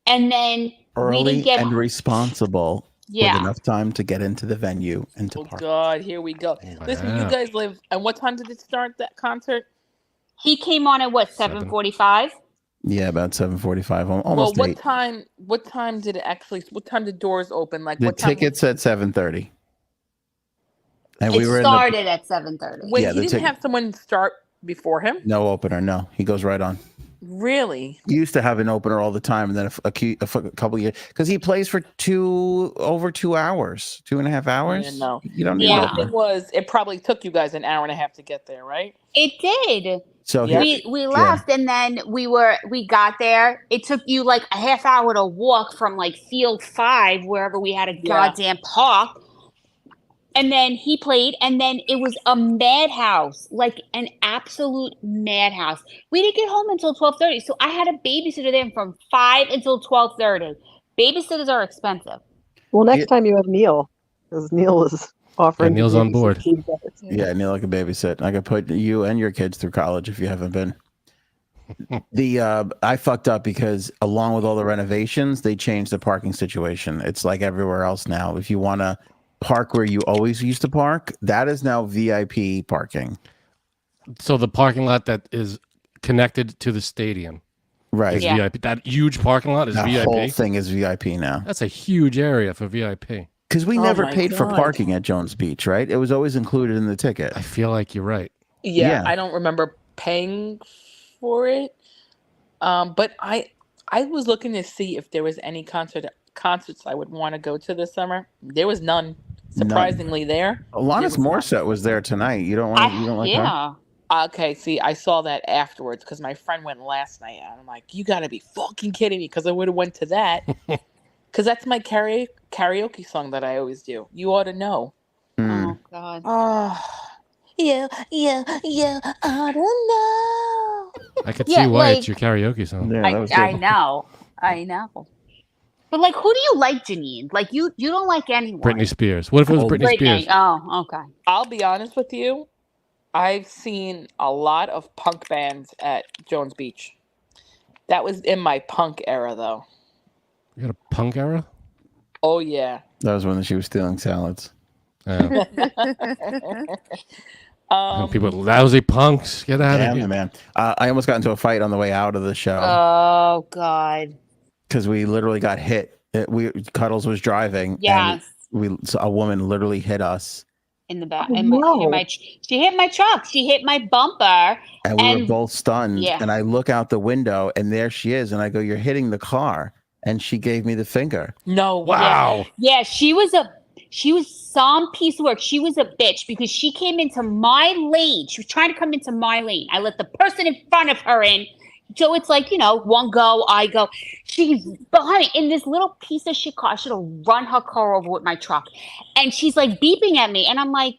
and then early we didn't get and responsible. Yeah. With enough time to get into the venue and to park. God, here we go. Listen, you guys live. And what time did it start, that concert? He came on at what, 7:45? Yeah, about 7:45. Almost. Well, 8. what time did it actually? What time did doors open? Like the what time tickets at 7:30. And we started at 7:30. Wait, he didn't have someone start before him? No opener. No, he goes right on. Really? He used to have an opener all the time, and then a couple of years because he plays for over 2 hours, 2.5 hours. Yeah, no, you don't need an opener. It probably took you guys an hour and a half to get there, right? It did. So we left and then we got there. It took you like a half hour to walk from like field 5, wherever we had a goddamn park. And then he played, and then it was a madhouse, like an absolute madhouse. We didn't get home until 12:30, so I had a babysitter there from 5 until 12:30. Babysitters are expensive. Well, next time you have Neil, because Neil is offering. Neil's on board. Yeah, Neil can babysit. I could put you and your kids through college if you haven't been. I fucked up because along with all the renovations, they changed the parking situation. It's like everywhere else now. If you want to park where you always used to park, that is now VIP parking. So the parking lot that is connected to the stadium, right? Is VIP. That huge parking lot is VIP. The whole thing is VIP now. That's a huge area for VIP. Because we never paid for parking at Jones Beach, right? It was always included in the ticket. I feel like you're right. Yeah. I don't remember paying for it. But I was looking to see if there was any concerts I would want to go to this summer. There was none. Surprisingly, there. Alanis Morissette was there tonight. You don't like her? Okay, see, I saw that afterwards because my friend went last night, and I'm like, you gotta be fucking kidding me, because I would have went to that. Because that's my karaoke song that I always do. You ought to know. Oh God. Yeah, I don't know. I could see why it's your karaoke song. Yeah, I know. But like, who do you like, Janine? Like, you don't like anyone. Britney Spears. What if it was Britney Spears? Oh, okay. I'll be honest with you. I've seen a lot of punk bands at Jones Beach. That was in my punk era, though. You got a punk era? Oh, yeah. That was when she was stealing salads. Yeah. People, lousy punks. Get out of here, man. I almost got into a fight on the way out of the show. Oh, God. Because we literally got hit. Cuddles was driving. Yes. And a woman literally hit us. In the back. She hit my truck. She hit my bumper. And we were both stunned. Yeah. And I look out the window, and there she is. And I go, "You're hitting the car." And she gave me the finger. No. Wow. Yeah, she was some piece of work. She was a bitch because she came into my lane. She was trying to come into my lane. I let the person in front of her in. So it's like, one go, I go. She's behind me in this little piece of shit car. I should have run her car over with my truck. And she's like beeping at me. And I'm like,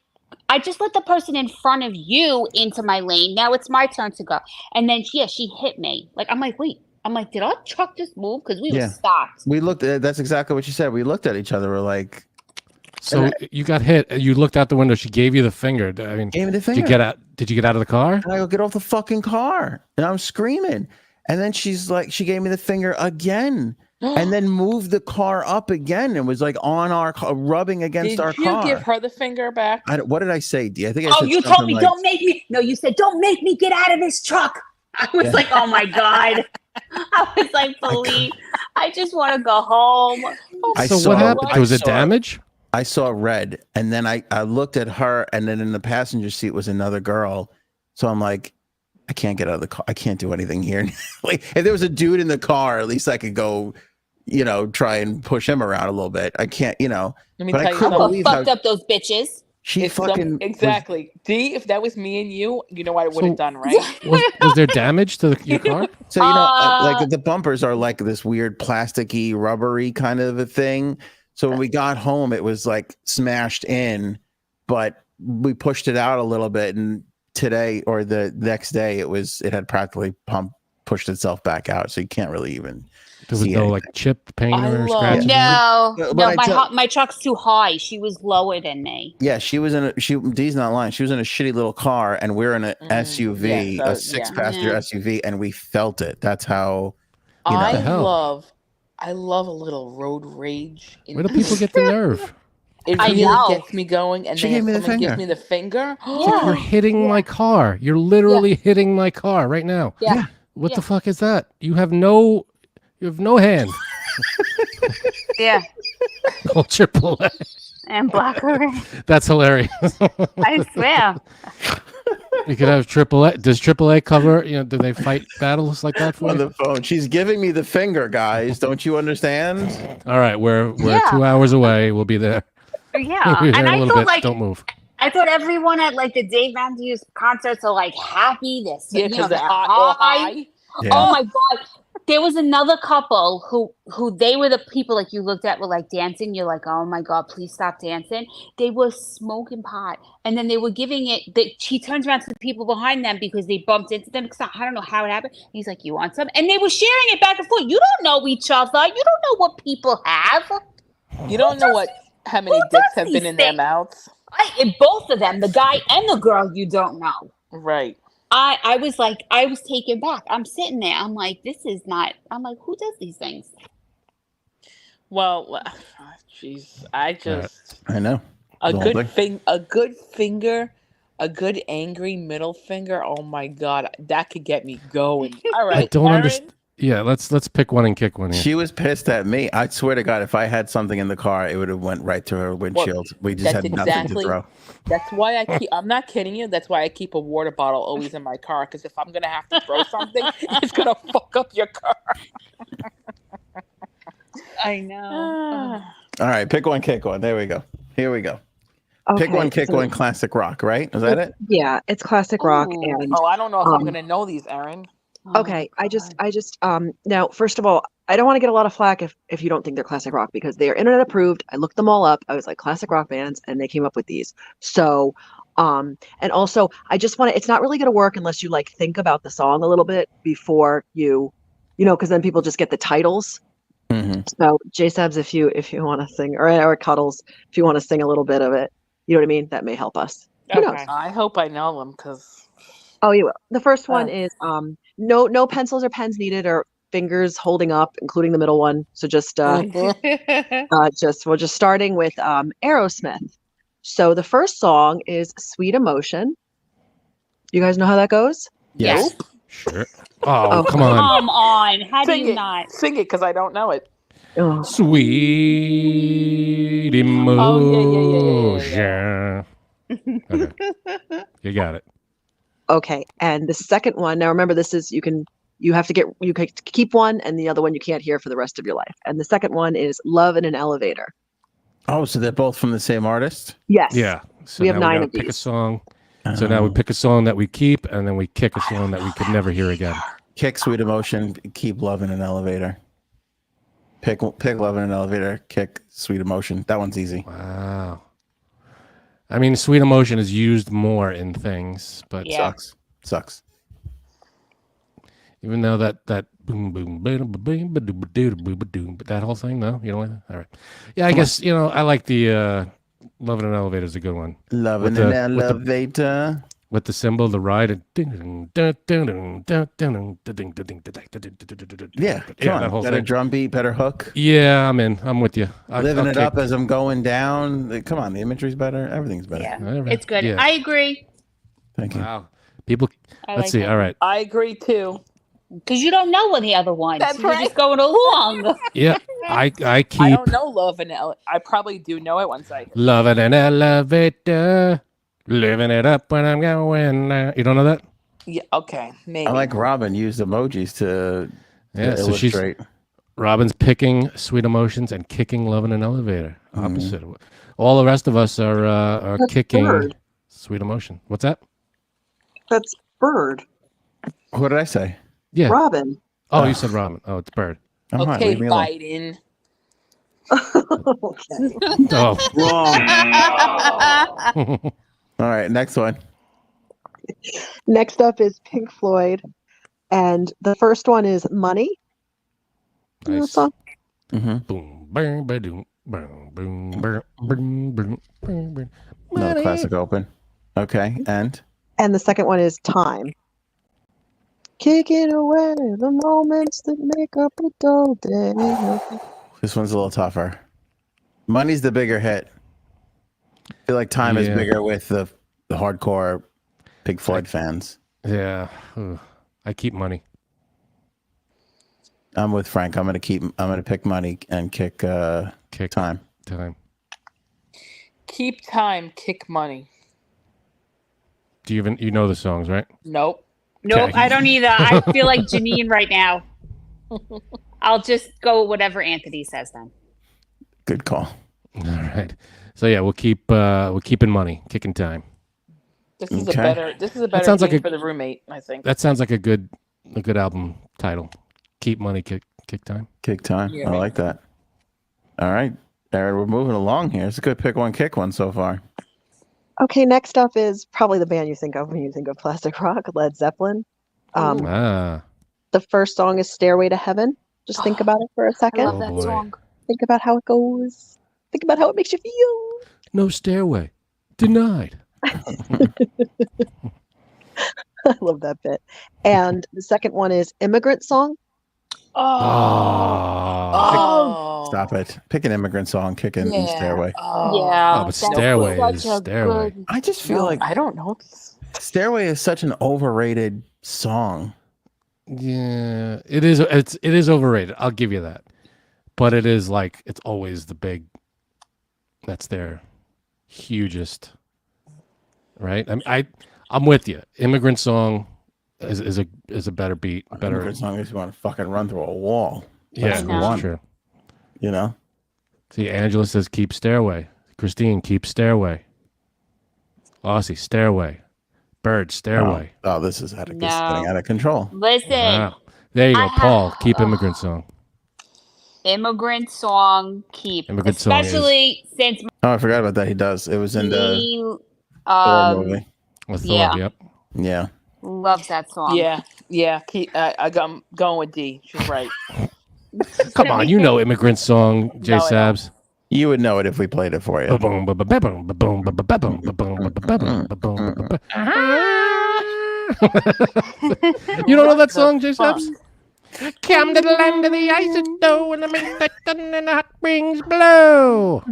I just let the person in front of you into my lane. Now it's my turn to go. And then, she hit me. Like, I'm like, wait. I'm like, did our truck just move? Because we were stopped. We looked at, that's exactly what you said. We looked at each other. We're like, so you got hit. You looked out the window. She gave you the finger. I mean, gave me the finger. Did you get out of the car? And I go, get off the fucking car. And I'm screaming. And then she's like, she gave me the finger again. And then moved the car up again and was like on our car, rubbing against our car. Did you give her the finger back? What did I say, D? I think I said you told me, don't make me. No, you said, don't make me get out of this truck. I was like, oh my God. I was like, please. I just want to go home. So what happened? Was it damage? I saw red. And then I looked at her. And then in the passenger seat was another girl. So I'm like, I can't get out of the car. I can't do anything here. Like, if there was a dude in the car, at least I could go, try and push him around a little bit. I can't, Let me but tell I you couldn't something. believe Fucked up those bitches. She fucking exactly. D, if that was me and you, you know what I would have done, right? Was there damage to your car? So like the bumpers are like this weird plasticky, rubbery kind of a thing. So when we got home, it was like smashed in, but we pushed it out a little bit. And today or the next day, it had practically pushed itself back out. So you can't really even. There was no like chip paint or scratches. No, But my truck's too high. She was lower than me. Yeah, she was D's not lying. She was in a shitty little car, and we're in an SUV, a 6-passenger SUV, and we felt it. That's how. I love a little road rage. Where do people get the nerve? It really gets me going, and she then gave if someone gives me the finger. You're hitting my car. You're literally hitting my car right now. Yeah. What the fuck is that? You have no hand. Yeah. Call AAA. And Blackberry. That's hilarious. I swear. You could have AAA. Does AAA cover? Do they fight battles like that for on you? the phone? She's giving me the finger, guys. Don't you understand? All right, we're 2 hours away. We'll be there. Yeah, We'll be there and in a I little thought bit. Don't move. I thought everyone at like the Dave Matthews concerts are like happy. Because they're high. Yeah. Oh my God. There was another couple who they were the people like you looked at were like dancing. You're like, oh my God, please stop dancing. They were smoking pot. And then they were giving it, she turns around to the people behind them because they bumped into them. Because I don't know how it happened. He's like, you want some? And they were sharing it back and forth. You don't know each other. You don't know what people have. You don't know how many dicks have been in their mouths. Both of them, the guy and the girl, you don't know. Right. I was taken back. I'm sitting there. I'm like, this is not. I'm like, who does these things? Well, jeez, I know a good finger, a good angry middle finger. Oh my God, that could get me going. All right, I don't understand. Yeah, let's pick one and kick one here. She was pissed at me. I swear to God, if I had something in the car, it would have went right to her windshield. We just had nothing to throw. That's why I'm not kidding you. That's why I keep a water bottle always in my car. Because if I'm going to have to throw something, it's going to fuck up your car. I know. All right, pick one, kick one. There we go. Here we go. Okay, Pick one, kick one, classic rock, right? Is that it? Yeah, it's classic rock. And I don't know if I'm going to know these, Erin. Okay, I just now first of all, I don't want to get a lot of flack if you don't think they're classic rock because they are internet approved. I looked them all up. I was like classic rock bands and they came up with these. So and also I just want to, it's not really going to work unless you like think about the song a little bit before you because then people just get the titles. Mm-hmm. So J-Sabs, if you want to sing or Cuddles, if you want to sing a little bit of it, you know what I mean? That may help us. Who knows? I hope I know them because Oh, you will. The first one is no pencils or pens needed or fingers holding up, including the middle one. So just starting with Aerosmith. So the first song is Sweet Emotion. You guys know how that goes? Yes. Nope. Sure. Oh, come on. Come on. How Sing do you it. not? Sing it because I don't know it. Oh. Sweet emotion. Okay. You got it. Okay. And the second one, now remember this is you can keep one and the other one you can't hear for the rest of your life. And the second one is Love in an Elevator. Oh, so they're both from the same artist? Yes. Yeah. So we have 9 of pick a these. song. So now we pick a song that we keep, and then we kick a song that we could never hear again. Kick Sweet Emotion, keep Love in an Elevator. Pick Love in an Elevator, kick Sweet Emotion. That one's easy. Wow. I mean, Sweet Emotion is used more in things, but Yeah. Sucks. even though that boom boom boom boom boom that whole thing, no, you don't like that? All right. Yeah, I guess I like the Loving an Elevator is a good one. Loving an elevator. With the symbol, the ride, and Yeah, that whole better thing. drum beat, better hook. Yeah, I'm with you. Living it up as I'm going down. Come on, the imagery's better. Everything's better. Yeah, it's good. Yeah. I agree. Thank you. Wow. People, I let's like see. that All one. right. I agree too. Because you don't know what the other ones. That's You're right. just going along. Yeah, I keep I don't know Love and I probably do know it once I. loving an elevator, living it up when I'm going. You don't know that? Yeah. Okay. Maybe. I like Robin used emojis to Yeah. So illustrate. Robin's picking Sweet Emotions and kicking Loving an Elevator. Opposite. All the rest of us are That's kicking Bird. Sweet Emotion. What's that? That's Bird. What did I say? Yeah. Robin. Oh, you said Robin. Oh, it's Bird. I'm hot. Okay, Leave me alone. Biden. Okay. Oh. All right, next one. Next up is Pink Floyd, and the first one is Money. You know the Nice. song? Mm-hmm. Boom, boom, boom, boom, boom, boom, boom, boom, boom. Another classic open. Okay, and And the second one is Time. Kicking away the moments that make up a dull day. this one's a little tougher. Money's the bigger hit. I feel like Time is Yeah. bigger with the hardcore Pink Floyd fans. Yeah. Ugh. I keep Money. I'm with Frank. I'm gonna pick Money and kick Kick Time. Time. Keep time. Kick money. Do you know the songs, right? Nope. Nope, Okay. I don't either. I feel like Janine right now. I'll just go with whatever Anthony says then. Good call. All right. So yeah, we'll keeping Money, kicking Time. This is Okay. a better. This is a better sounds thing like a- for the roommate. I think. That sounds like a good album title. Keep Money, kick Time. Kick Time. Yeah. I like that. All right, Aaron, we're moving along here. It's a good pick one, kick one so far. Okay, next up is probably the band you think of when you think of classic rock, Led Zeppelin. Ah. The first song is Stairway to Heaven. Just think about it for a I second. love Oh, that boy. song. Think about how it goes. Think about how it makes you feel. No stairway. Denied. I love that bit. And the second one is Immigrant Song. Oh. Oh. Stop it. Pick an immigrant song, kick in Stairway. Oh. Yeah. Oh, but Stairway is Stairway. I just feel No, like I don't know this. Stairway is such an overrated song. Yeah, it is. It is overrated. I'll give you that. But it is like it's always the big. That's their hugest. Right. I'm with you. Immigrant Song is a better beat. Better. Immigrant song makes you want to fucking run through a wall. Yeah, That's the that's one. true. You know? See, Angela says keep Stairway. Christine, keep Stairway. Aussie, Stairway. Bird, Stairway. Oh, this is getting No. out of control. Listen, Wow. There you go, I have- Paul. Keep Immigrant Song. Immigrant Song, keep. Immigrant Song is- Especially since Oh, I forgot about that. He does. It was in the he Thor movie. With Thor, Yeah. yep. Yeah. loves that song. Yeah. I'm going with D. She's right. Come on, you know Immigrant Song, Jay No, I don't. Sabs. You would know it if we played it for you. Ba-boom, ba-ba-ba-boom, ba-boom, ba-ba-ba-boom, ba-boom, ba-ba-ba-boom, ba-boom, ba-ba- You don't know that song, Jay Sabs? Come to the land of the ice and snow and the mint that thunder and the hot springs blow.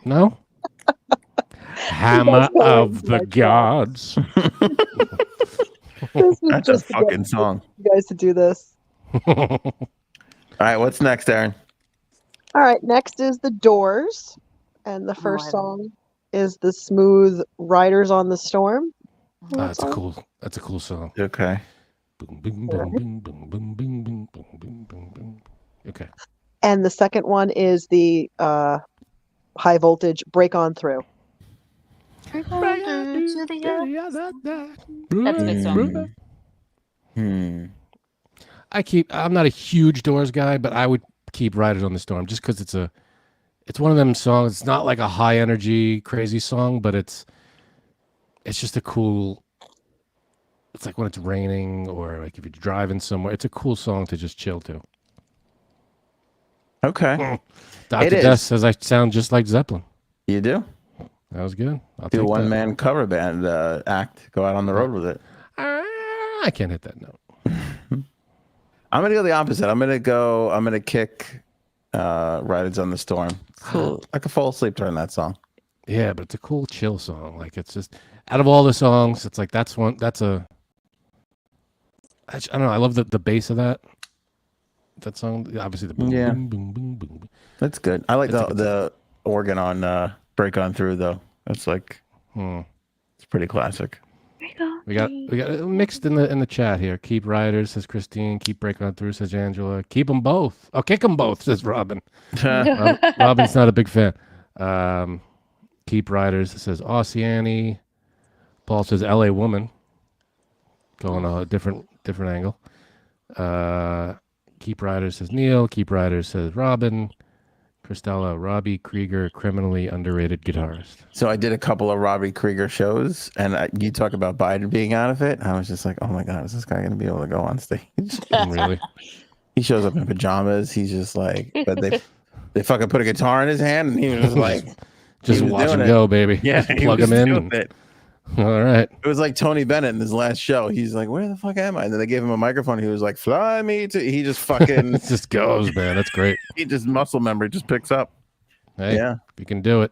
No? Hammer of the gods. This was That's a just to get fucking song. you guys to do this. All right, what's next, Aaron? All right, next is The Doors. And the first I don't- song is the smooth Riders on the Storm. That's a cool song. Okay. Boom, boom, boom, boom, boom, boom, boom, boom, boom, boom, boom, boom. Okay. And the second one is the high voltage Break On Through. That's a good song. Hmm. I'm not a huge Doors guy, but I would keep Riders on the Storm just because it's a it's one of them songs. It's not like a high energy, crazy song, but it's just a cool. It's like when it's raining or like if you're driving somewhere. It's a cool song to just chill to. Okay. Dr. It Des is. says I sound just like Zeppelin. You do? That was good. I'll Do a take that. one-man cover band act. Go out on the road with it. I can't hit that note. I'm gonna go the opposite. I'm gonna kick Riders on the Storm. Cool. I could fall asleep during that song. Yeah, but it's a cool chill song. Like it's just out of all the songs, it's like I don't know. I love the bass of that song. Obviously the boom, Yeah. boom, boom, boom, boom. That's good. I like It's a good the organ on Break On Through though. That's like it's pretty classic. We got mixed in the chat here. Keep Riders, says Christine. Keep Break On Through, says Angela. Keep them both. Oh, kick them both, says Robin. Robin's not a big fan. Keep Riders, says Aussie Annie. Paul says LA Woman. Going a different angle. Keep Riders, says Neil. Keep Riders, says Robin. Christella, Robbie Krieger, criminally underrated guitarist. So I did a couple of Robbie Krieger shows, and you talk about Biden being out of it. I was just like, oh my God, is this guy going to be able to go on stage? Really? He shows up in pajamas. He's just like, but they fucking put a guitar in his hand, and he was just like, just watch him go, baby. Yeah, just plug him in. All right. It was like Tony Bennett in his last show. He's like, where the fuck am I? And then they gave him a microphone. He was like, fly me to. He just fucking. It just goes, man. That's great. He just muscle memory just picks up. Hey, yeah, you can do it.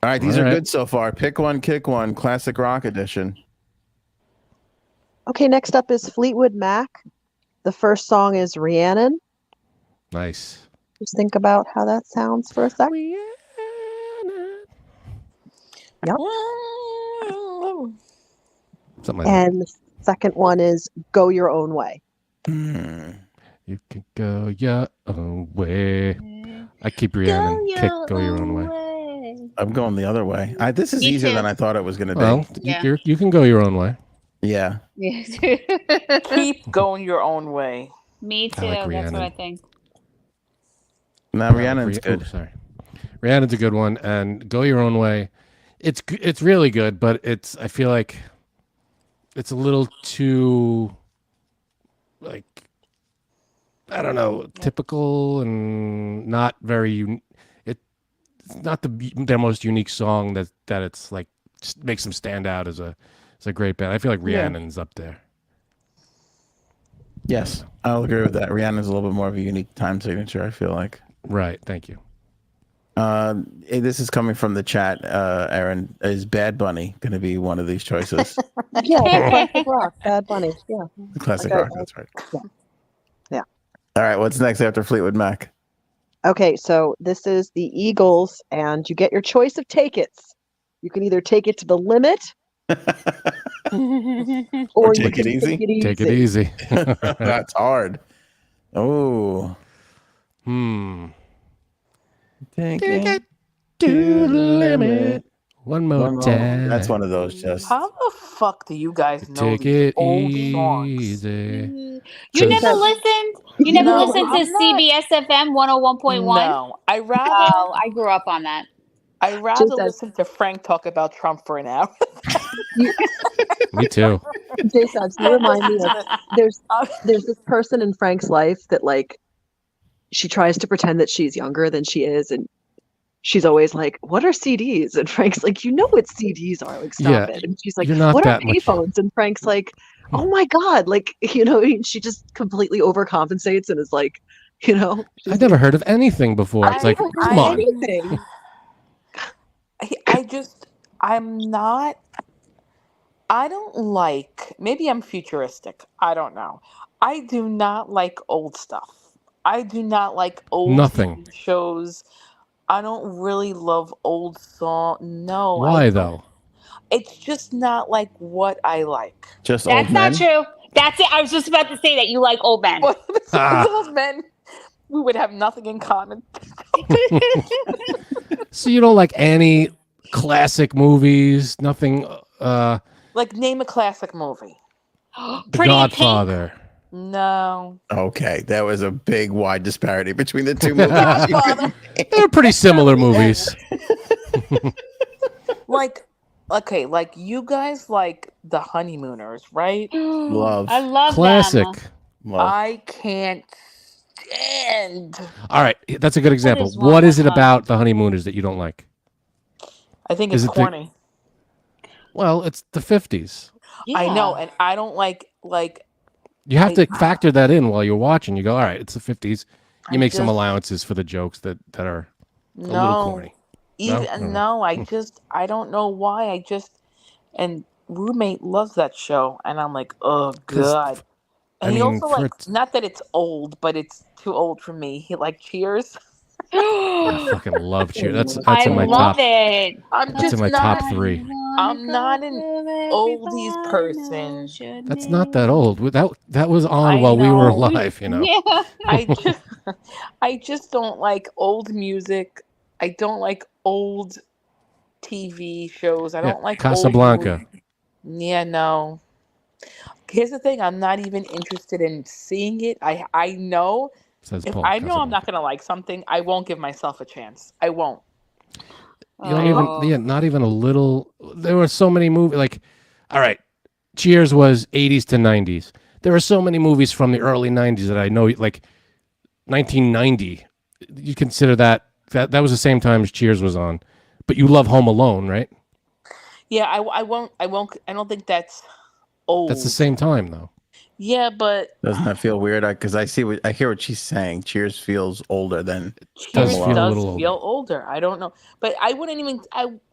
All right, these are good so far. Pick one, kick one. Classic rock edition. Okay, next up is Fleetwood Mac. The first song is Rhiannon. Nice. Just think about how that sounds for a sec. Yep. Something like and the second one is Go Your Own Way. You can go your own way. I keep Rhiannon. Go your own way. I'm going the other way. This is easier than I thought it was going to be. Well, you can go your own way. Yeah. Keep going your own way. Me too. That's what I think. Now Rhiannon's good. Sorry, Rhiannon's a good one, and Go Your Own Way. It's really good, but I feel like it's a little too like I don't know, typical and not very. It's not their most unique song that it's like just makes them stand out as a great band. I feel like Rhiannon's up there. Yes, I'll agree with that. Rhiannon's a little bit more of a unique time signature, I feel like. Right. Thank you. This is coming from the chat, Aaron. Is Bad Bunny going to be one of these choices? Yeah, classic rock. Bad Bunny. Yeah. Classic rock, that's right. Yeah. All right, what's next after Fleetwood Mac? Okay, so this is the Eagles, and you get your choice of take-its. You can either take it to the limit, or you take can it easy. Take it easy. That's hard. Oh. Take it to the limit. One more time. That's one of those just. How the fuck do you guys know Take these it old easy. songs? You never listened? You never No, listened I'm to not. CBS FM 101.1? No, I rather Oh, I grew up on that. Just listen to Frank talk about Trump for an hour. Me too. Jason, you remind me of there's this person in Frank's life that like she tries to pretend that she's younger than she is, and she's always like, "What are CDs?" And Frank's like, "You know what CDs are? Like, stop it." And she's like, you're not "What are that much- payphones?" And Frank's like, "Oh my god!" Like, she just completely overcompensates and is like, I've never heard of anything before. It's like, come on. anything. I don't like, maybe I'm futuristic. I don't know. I do not like old stuff. I do not like old Nothing. TV shows. I don't really love old songs. No. Why though? It's just not like what I like. Just That's old men? not true. That's it. I was just about to say that you like old men. Those men, we would have nothing in common. So you don't like any classic movies? Nothing. Like, name a classic movie. The Pretty in Godfather. No. Okay, that was a big, wide disparity between the two movies. They're pretty similar movies. Like, okay, like you guys like the Honeymooners, right? Love. I love Classic. them. Love. I can't stand. All right, that's a good example. is wrong What is with it her? about the Honeymooners that you don't like? I think Is it's it the- corny. Well, it's the 50s. I know, Yeah. and I don't like You have I- to factor that in while you're watching. You go, all right, it's the 50s. You I make some just- allowances for the jokes that are a little no. corny. Even No? no, I don't know why. And roommate loves that show, and I'm like, oh 'Cause, god. I And he mean, also for like it- not that it's old, but it's too old for me. He like Cheers. I fucking love Cheers. That's I in my love top. it. I'm That's just in my not. top 3. I'm not an oldies person. That's not that old. That was on I while we were know. alive. You know. Yeah. I just don't like old music. I don't like old TV shows. I don't like old Casablanca. movies. Yeah, no. Here's the thing. I'm not even interested in seeing it. I know Says if Paul. I know I'm Casablanca. not gonna like something, I won't give myself a chance. I won't. You don't even, yeah, not even a little. There were so many movies. Like, all right, Cheers was 80s to 90s. There are so many movies from the early 90s that I know, like 1990. You consider that was the same time as Cheers was on, but you love Home Alone, right? Yeah, I won't. I don't think that's old. That's the same time, though. Yeah, but Doesn't that feel weird? Because I hear what she's saying. Cheers feels older than Cheers feel a does little feel older. I don't know, but I wouldn't even.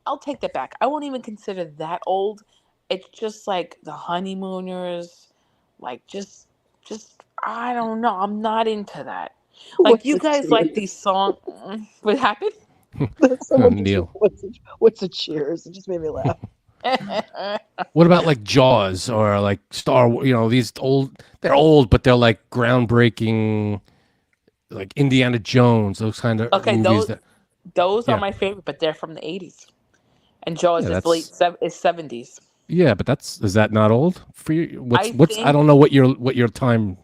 I'll take that back. I won't even consider that old. It's just like the Honeymooners, like just I don't know. I'm not into that. Like What's you a guys Cheers? like these songs. What happened? Someone Neil. what's a Cheers? It just made me laugh. What about like Jaws or like Star Wars? You know, these they're old, but they're like groundbreaking, like Indiana Jones, those kind of Okay, movies. those Yeah. are my favorite, but they're from the 80s, and Jaws Yeah, is late 70s. Yeah, but is that not old for you? I I don't know what your time,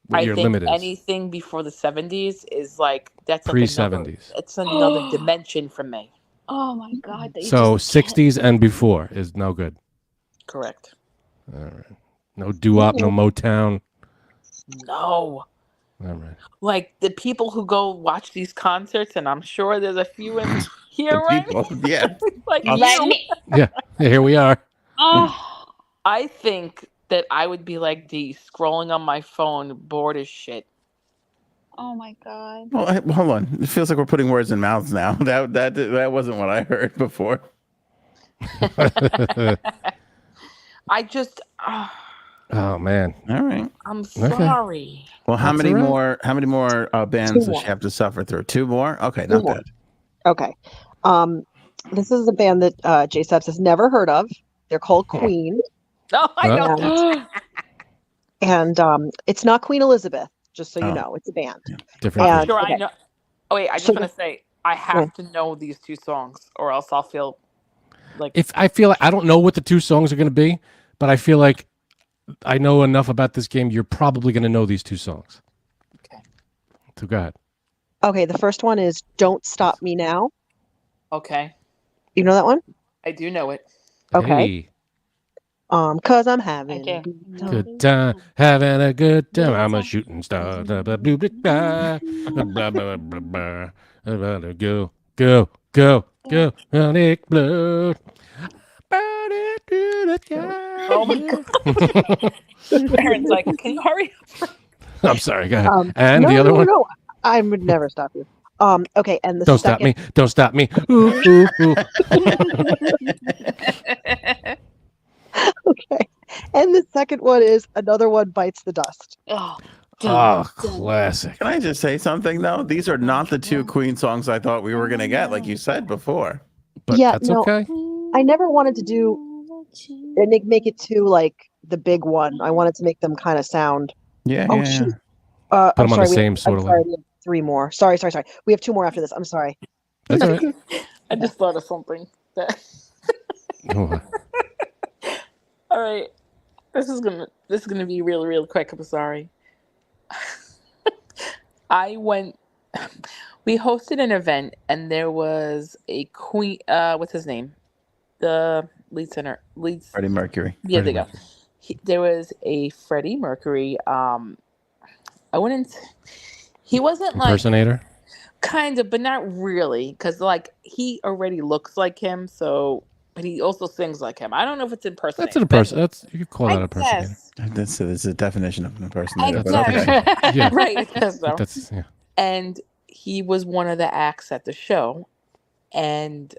what I your think limit is. anything before the 70s is like that's like Pre-70s. It's another dimension for me. Oh my God. they So just can't- 60s and before is no good. Correct. All right. No doo-wop, no Motown. No. All right. Like the people who go watch these concerts, and I'm sure there's a few in here, the right? people. Yeah. Like Let you. me. Yeah, here we are. Oh, I think that I would be like D, scrolling on my phone, bored as shit. oh my God. Well, hold on. It feels like we're putting words in mouths now. That wasn't what I heard before. I just, Oh man. All right. I'm sorry. Well, how That's many all right. more bands Two does more. she have to suffer through? 2 more? Okay, Two not more. bad. Okay. This is a band that J Steps has never heard of. They're called Queen. No, I Huh? know. And it's not Queen Elizabeth, just so you Oh. know. It's a band. Different. Yeah. I'm sure okay. I know. Oh wait, I just So- want to say I have to know these 2 songs, or else I'll feel like If I feel like I don't know what the 2 songs are going to be, but I feel like I know enough about this game. You're probably going to know these 2 songs. Okay. So go ahead. Okay, the first one is Don't Stop Me Now. okay, You know that one? I do know it. Okay. Hey, Cause I'm having do. a good time. good time, having a good time. I'm a shooting star. Blah, blah, blah, blah, blah, blah, blah, blah, blah, blah. Go, go, go, go, on explode. Burn it to the sky. Oh my god. Aaron's like, can you hurry up? I'm sorry. Go ahead. No, the other no, one. no. I would never stop you. Okay, and the Don't stop second, me. Don't stop me. Ooh, ooh, ooh. Okay, and the second one is Another One Bites the Dust. Oh, Oh, classic. Can I just say something though? These are not the 2 Queen songs I thought we were gonna get, like you said before. But Yeah, that's no. okay. I never wanted to do and make it too like the big one. I wanted to make them kind of sound. Yeah, Oh yeah, shoot! yeah. Put I'm them on the sorry. same sort I'm of sorry. level. We have 3 more. Sorry. We have 2 more after this. I'm sorry. That's all right. I just thought of something. That... Oh, All right. This is gonna be really, real quick. I'm sorry. We hosted an event, and there was a queen. What's his name? The lead singer. Freddie Mercury. Yeah, Freddie there you go. Mercury. There was a Freddie Mercury. I wouldn't. He wasn't like Impersonator? kind of, but not really, because like he already looks like him. So, but he also sings like him. I don't know if it's impersonator. That's an impersonator. That's you could call that I impersonator. guess. That's a definition of an impersonator. I But guess. okay. Yeah. Right. I guess so. That's yeah. And he was one of the acts at the show, and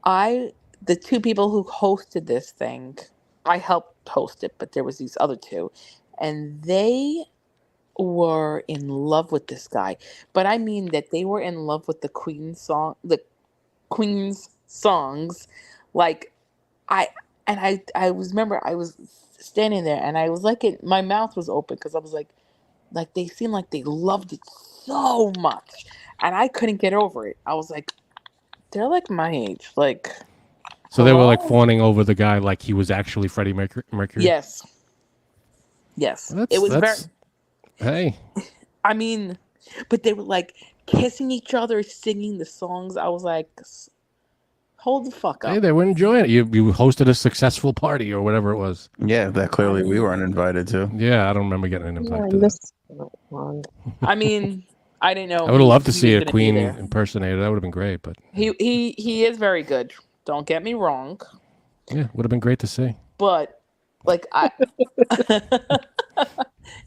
the two people who hosted this thing, I helped host it, but there was these other two, and they were in love with this guy. But I mean that they were in love with the Queen's songs. Like I remember I was standing there, and I was like, my mouth was open because I was like they seemed like they loved it so much, and I couldn't get over it. I was like, they're like my age, like. So they were like hello? fawning over the guy like he was actually Freddie Mercury. Yes. Well, It was very. Hey, I mean, but they were like kissing each other, singing the songs. I was like, hold the fuck up. hey, they were enjoying it. You hosted a successful party or whatever it was. Yeah, that clearly we weren't invited to. Yeah, I don't remember getting an invite to that. This one. I mean, I didn't know. I would have loved to he see was a gonna be Queen there. impersonator. That would have been great. But He is very good. Don't get me wrong. yeah, would have been great to see. But like I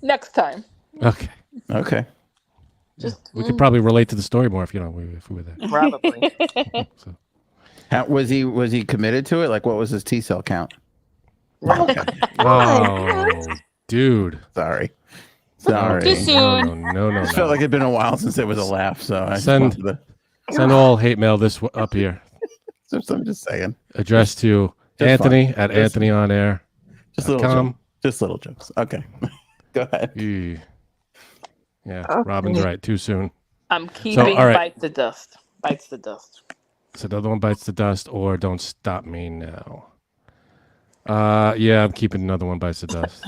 next time. Okay, Okay. Just we could probably relate to the story more if we were there. probably. So. Was he committed to it? Like, what was his T cell count? Oh, dude. Sorry. Too soon. No. It felt like it'd been a while since there was a laugh, so I just Send- wanted Send all hate mail this up here. to. I'm just saying. Addressed to Just Anthony fun. at Just- AnthonyOnAir. Just little Com. jokes. Just little jokes. Okay. Go ahead. Yeah, Okay. Robin's right. Too soon. I'm keeping all right. bites the dust. Bites the dust. So the other one bites the dust, or don't stop me now. Yeah, I'm keeping another one bites the dust.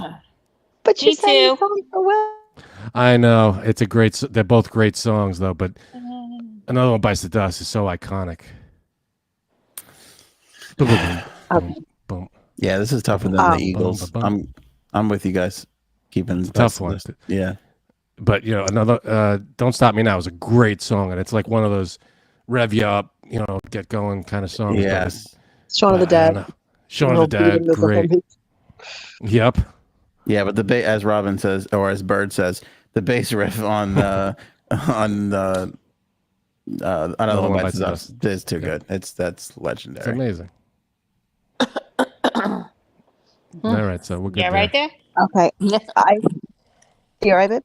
But Me you said you too. don't so well. I know it's a great. They're both great songs, though. But another one bites the dust is so iconic. Boom, boom, boom, boom. Yeah, this is tougher than Um, the Eagles. Bum. I'm with you guys. Keeping Tough one. Yeah. But another "Don't Stop Me Now" is a great song, and it's like one of those rev you up, get going kind of songs. but Yes. Shaun of the I don't Dead. know. Shaun of the Dead, great. Yep. Yeah, but as Robin says, or as Bird says, the bass riff on the another one bites the dust is too good. That's It's legendary. amazing. All right, so we're good. Yeah, right there. Okay. You all right, babe?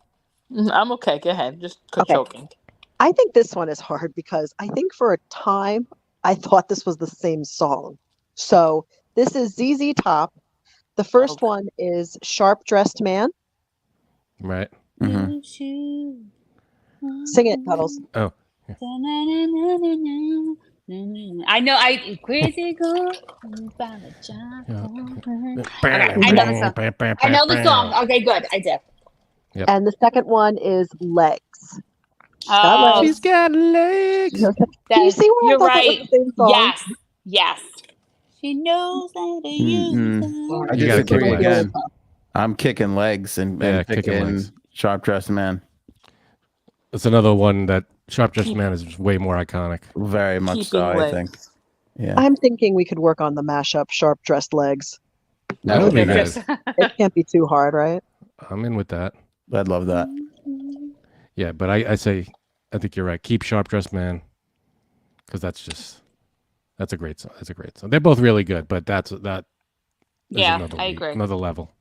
I'm okay. Go ahead. Just Okay. choking. I think this one is hard because I think for a time I thought this was the same song. So this is ZZ Top. The first Okay. one is Sharp Dressed Man. Right. Mhm. Sing it, Puddles. Oh. I know. I crazy girl. I know the song. Okay, good. I did. Yep. And the second one is Legs. Oh, She's got legs. Do you see why I You're thought that right. was the same song? Yes. Yes. She knows how to use Mm-mm. them. I You gotta disagree kick again. I'm kicking legs and Yeah, kicking picking legs. Sharp Dressed Man. It's another one that Sharp Dressed Man is way more iconic. Very much Keeping so, I legs. think. Yeah. I'm thinking we could work on the mashup Sharp Dressed Legs. That would be Okay. good. It can't be too hard, right? I'm in with that. I'd love that. Yeah, but I think you're right. Keep Sharp Dressed Man, because that's a great song. That's a great song. They're both really good, but that is Yeah, another I league, agree. another level.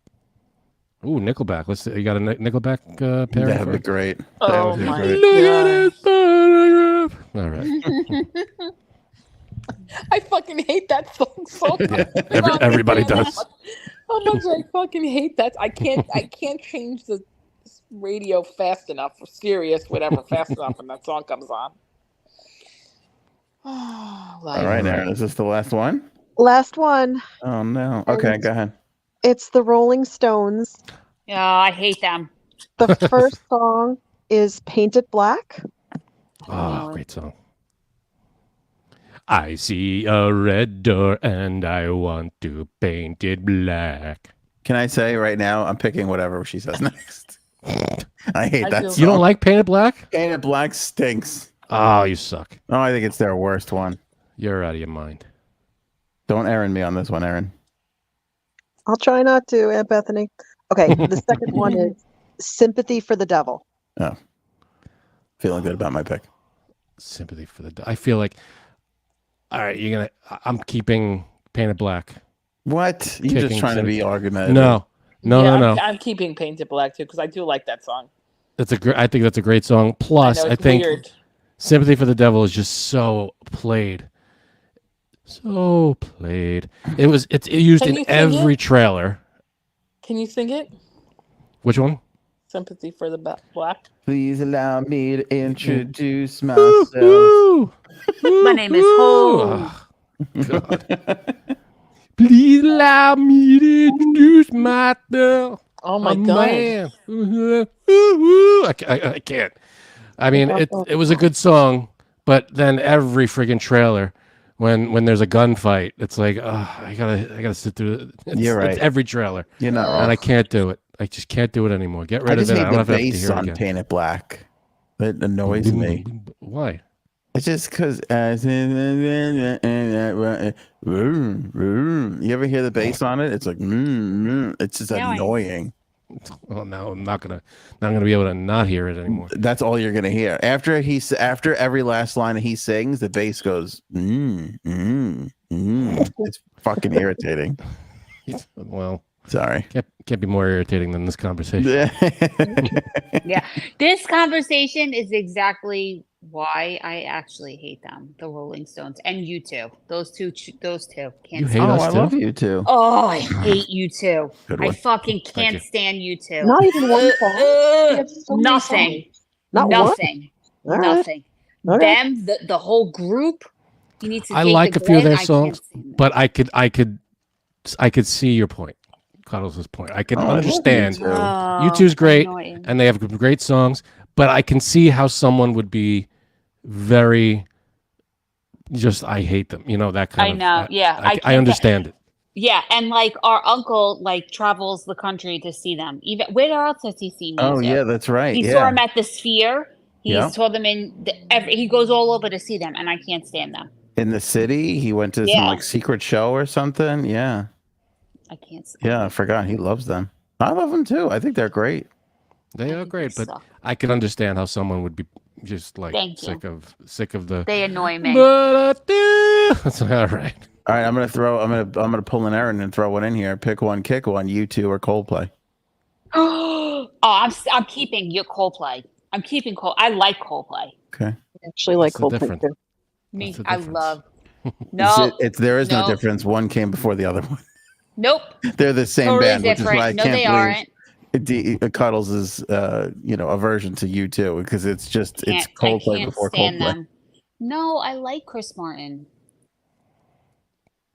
Ooh, Nickelback. Let's see. You got a Nickelback pairing? That'd for be us? great. That Oh would be my great. Look at god. this photograph. All right. I fucking hate that song so much. Yeah, everybody does. How much I fucking hate that. I can't change the radio fast enough or Sirius, whatever, fast enough when that song comes on. All right, Aaron. Is this the last one? Last one. Oh no. Okay, go ahead. It's the Rolling Stones. Oh, I hate them. The first song is Painted Black. Oh, great song. I see a red door and I want to paint it black. Can I say right now, I'm picking whatever she says next. I hate that song. You don't like Painted Black? Painted Black stinks. Oh, you suck. Oh, I think it's their worst one. You're out of your mind. Don't Aaron me on this one, Aaron. I'll try not to, Aunt Bethany. Okay, the second one is Sympathy for the Devil. Oh, feeling good about my pick. Sympathy for the... I feel like... All right, I'm keeping Painted Black. What? You're just trying to be argumentative. No. I'm keeping Painted Black too because I do like that song. I think that's a great song. Plus, I think weird. Sympathy for the Devil is just so played. So played. It's used Can in you sing every it? trailer. Can you sing it? Which one? Sympathy for the Black. Please allow me to introduce myself. My name is Ho. Oh, God. Please allow me to introduce myself. Oh my God. Man. I can't. I mean, it was a good song, but then every friggin' trailer, when there's a gunfight, it's like, I gotta sit through it. You're right. It's every trailer. You're not wrong. And I can't do it. I just can't do it anymore. Get I rid of just it. hate I don't the have to bass hear it on again. Painted Black. It annoys me. Why? It's just because you ever hear the bass on it? It's like it's just annoying. Well, now I'm not gonna be able to not hear it anymore. That's all you're gonna hear. After every last line he sings, the bass goes It's fucking irritating. Well, sorry. Can't be more irritating than this conversation. Yeah, this conversation is exactly why I actually hate them, the Rolling Stones, and U2. Those two. Can't You hate stand us I too? love you too. Oh, I hate U2. Good I one. fucking Thank can't you. stand U2. Not even one song. They have so many Nothing. songs. Not one? Nothing. All right. Nothing. Okay. Them, the whole group. You need to. I take like the a few of Glen. their I songs, can't stand them. but I could see your point, Cuddles' point. I can Oh, I love understand. U2. U2's great, annoying. and they have great songs, but I can see how someone would be very just, I hate them, that kind I of. know, yeah, I can't understand it. Yeah, and like our uncle travels the country to see them. Even where else has he seen Oh music? yeah, that's right. He yeah. saw him at the Sphere. He Yeah. saw them he goes all over to see them, and I can't stand them. In the city, he went to some secret show or something. Yeah. I can't stand Yeah, I forgot. He loves them. I love them too. I think they're great. They I are think great, they but suck. I can understand how someone would be just like Thank you. sick of the. They annoy me. That's all right. All right, I'm gonna pull an Aaron and throw one in here. Pick one, kick one. U2 or Coldplay. Oh, I'm keeping your Coldplay. I'm keeping I like Coldplay. Okay. I actually like What's the Coldplay difference? too. Me, What's the I difference? love. No, There is no no. difference. One came before the other one. Nope. They're the same Totally band, which is why I different. No, can't they believe aren't. Cuddles is aversion to U2 because it's just it's Coldplay I can't before stand Coldplay. them. No, I like Chris Martin.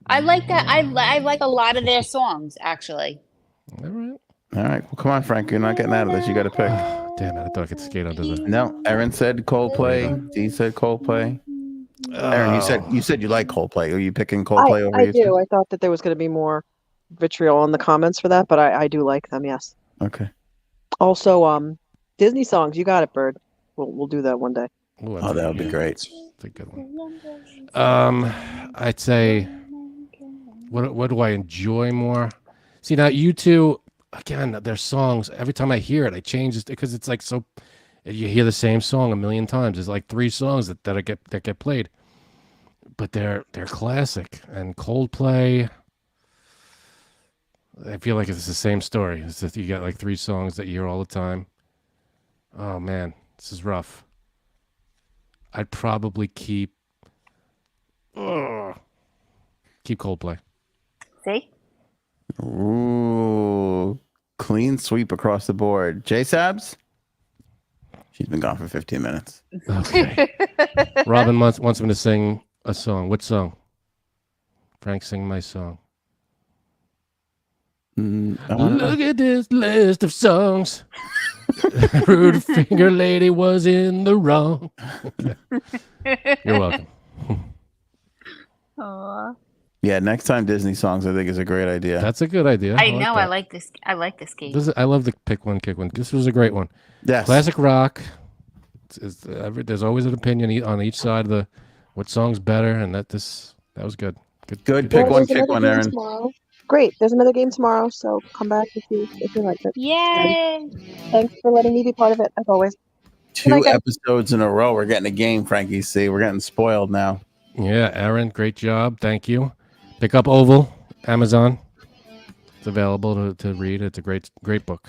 I like that. I like a lot of their songs, actually. All right. All right. Well, come on, Frank. You're not getting out of this. You got to pick. Damn it! I thought I could skate under the. No, Aaron said Coldplay. D said Coldplay. Aaron, you said you like Coldplay. Are you picking Coldplay over I U2? do. I thought that there was going to be more vitriol in the comments for that, but I do like them. Yes. Okay. Also, Disney songs. You got it, Bird. We'll do that one day. Ooh, Oh, that would be great. That's a good one. I'd say, what do I enjoy more? See, now U2, again, their songs, every time I hear it, I change it because it's like so. You hear the same song a million times. There's like 3 songs that get played, but they're classic. And Coldplay, I feel like it's the same story. It's just you got like 3 songs that you hear all the time. Oh man, this is rough. I'd probably keep Coldplay. See? Ooh, clean sweep across the board. J-Sabs? She's been gone for 15 minutes. Okay. Robin wants me to sing a song. What song? Frank, sing my song. Look at this list of songs. Rude finger lady was in the wrong. Okay. You're welcome. Aw. Yeah, next time Disney songs I think is a great idea. That's a good idea. I know. I that. like this. I like this game. I love the pick one, kick one. This was a great one. Yes. Classic rock. There's always an opinion on each side of what song's better, and that was good. Good pick one, kick one, Aaron. Tomorrow. Great. There's another game tomorrow, so come back if you like it. Yay! Thanks for letting me be part of it, as always. 2 episodes in a row. We're getting a game, Frankie. See, we're getting spoiled now. Yeah, Aaron, great job. Thank you. Pick up Oval, Amazon. It's available to read. It's a great book.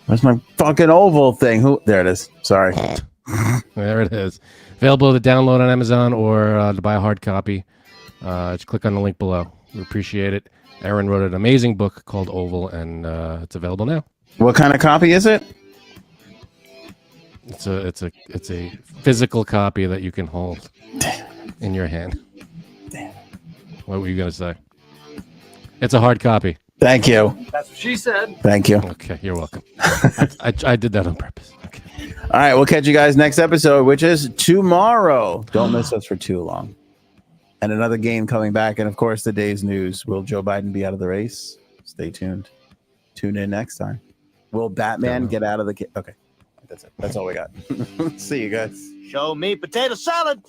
Where's my fucking Oval thing? There it is. Sorry. There it is. Available to download on Amazon or to buy a hard copy. Just click on the link below. We appreciate it. Aaron wrote an amazing book called Oval, and it's available now. What kind of copy is it? It's a physical copy that you can hold in your hand. What were you gonna say? It's a hard copy. Thank you. That's what she said. Thank you. Okay, you're welcome. I did that on purpose. Okay. All right, we'll catch you guys next episode, which is tomorrow. Don't miss us for too long. And another game coming back, and of course the day's news. Will Joe Biden be out of the race? Stay tuned. Tune in next time. Will Batman get out of the? Okay, that's it. That's all we got. See you guys. Show me potato salad.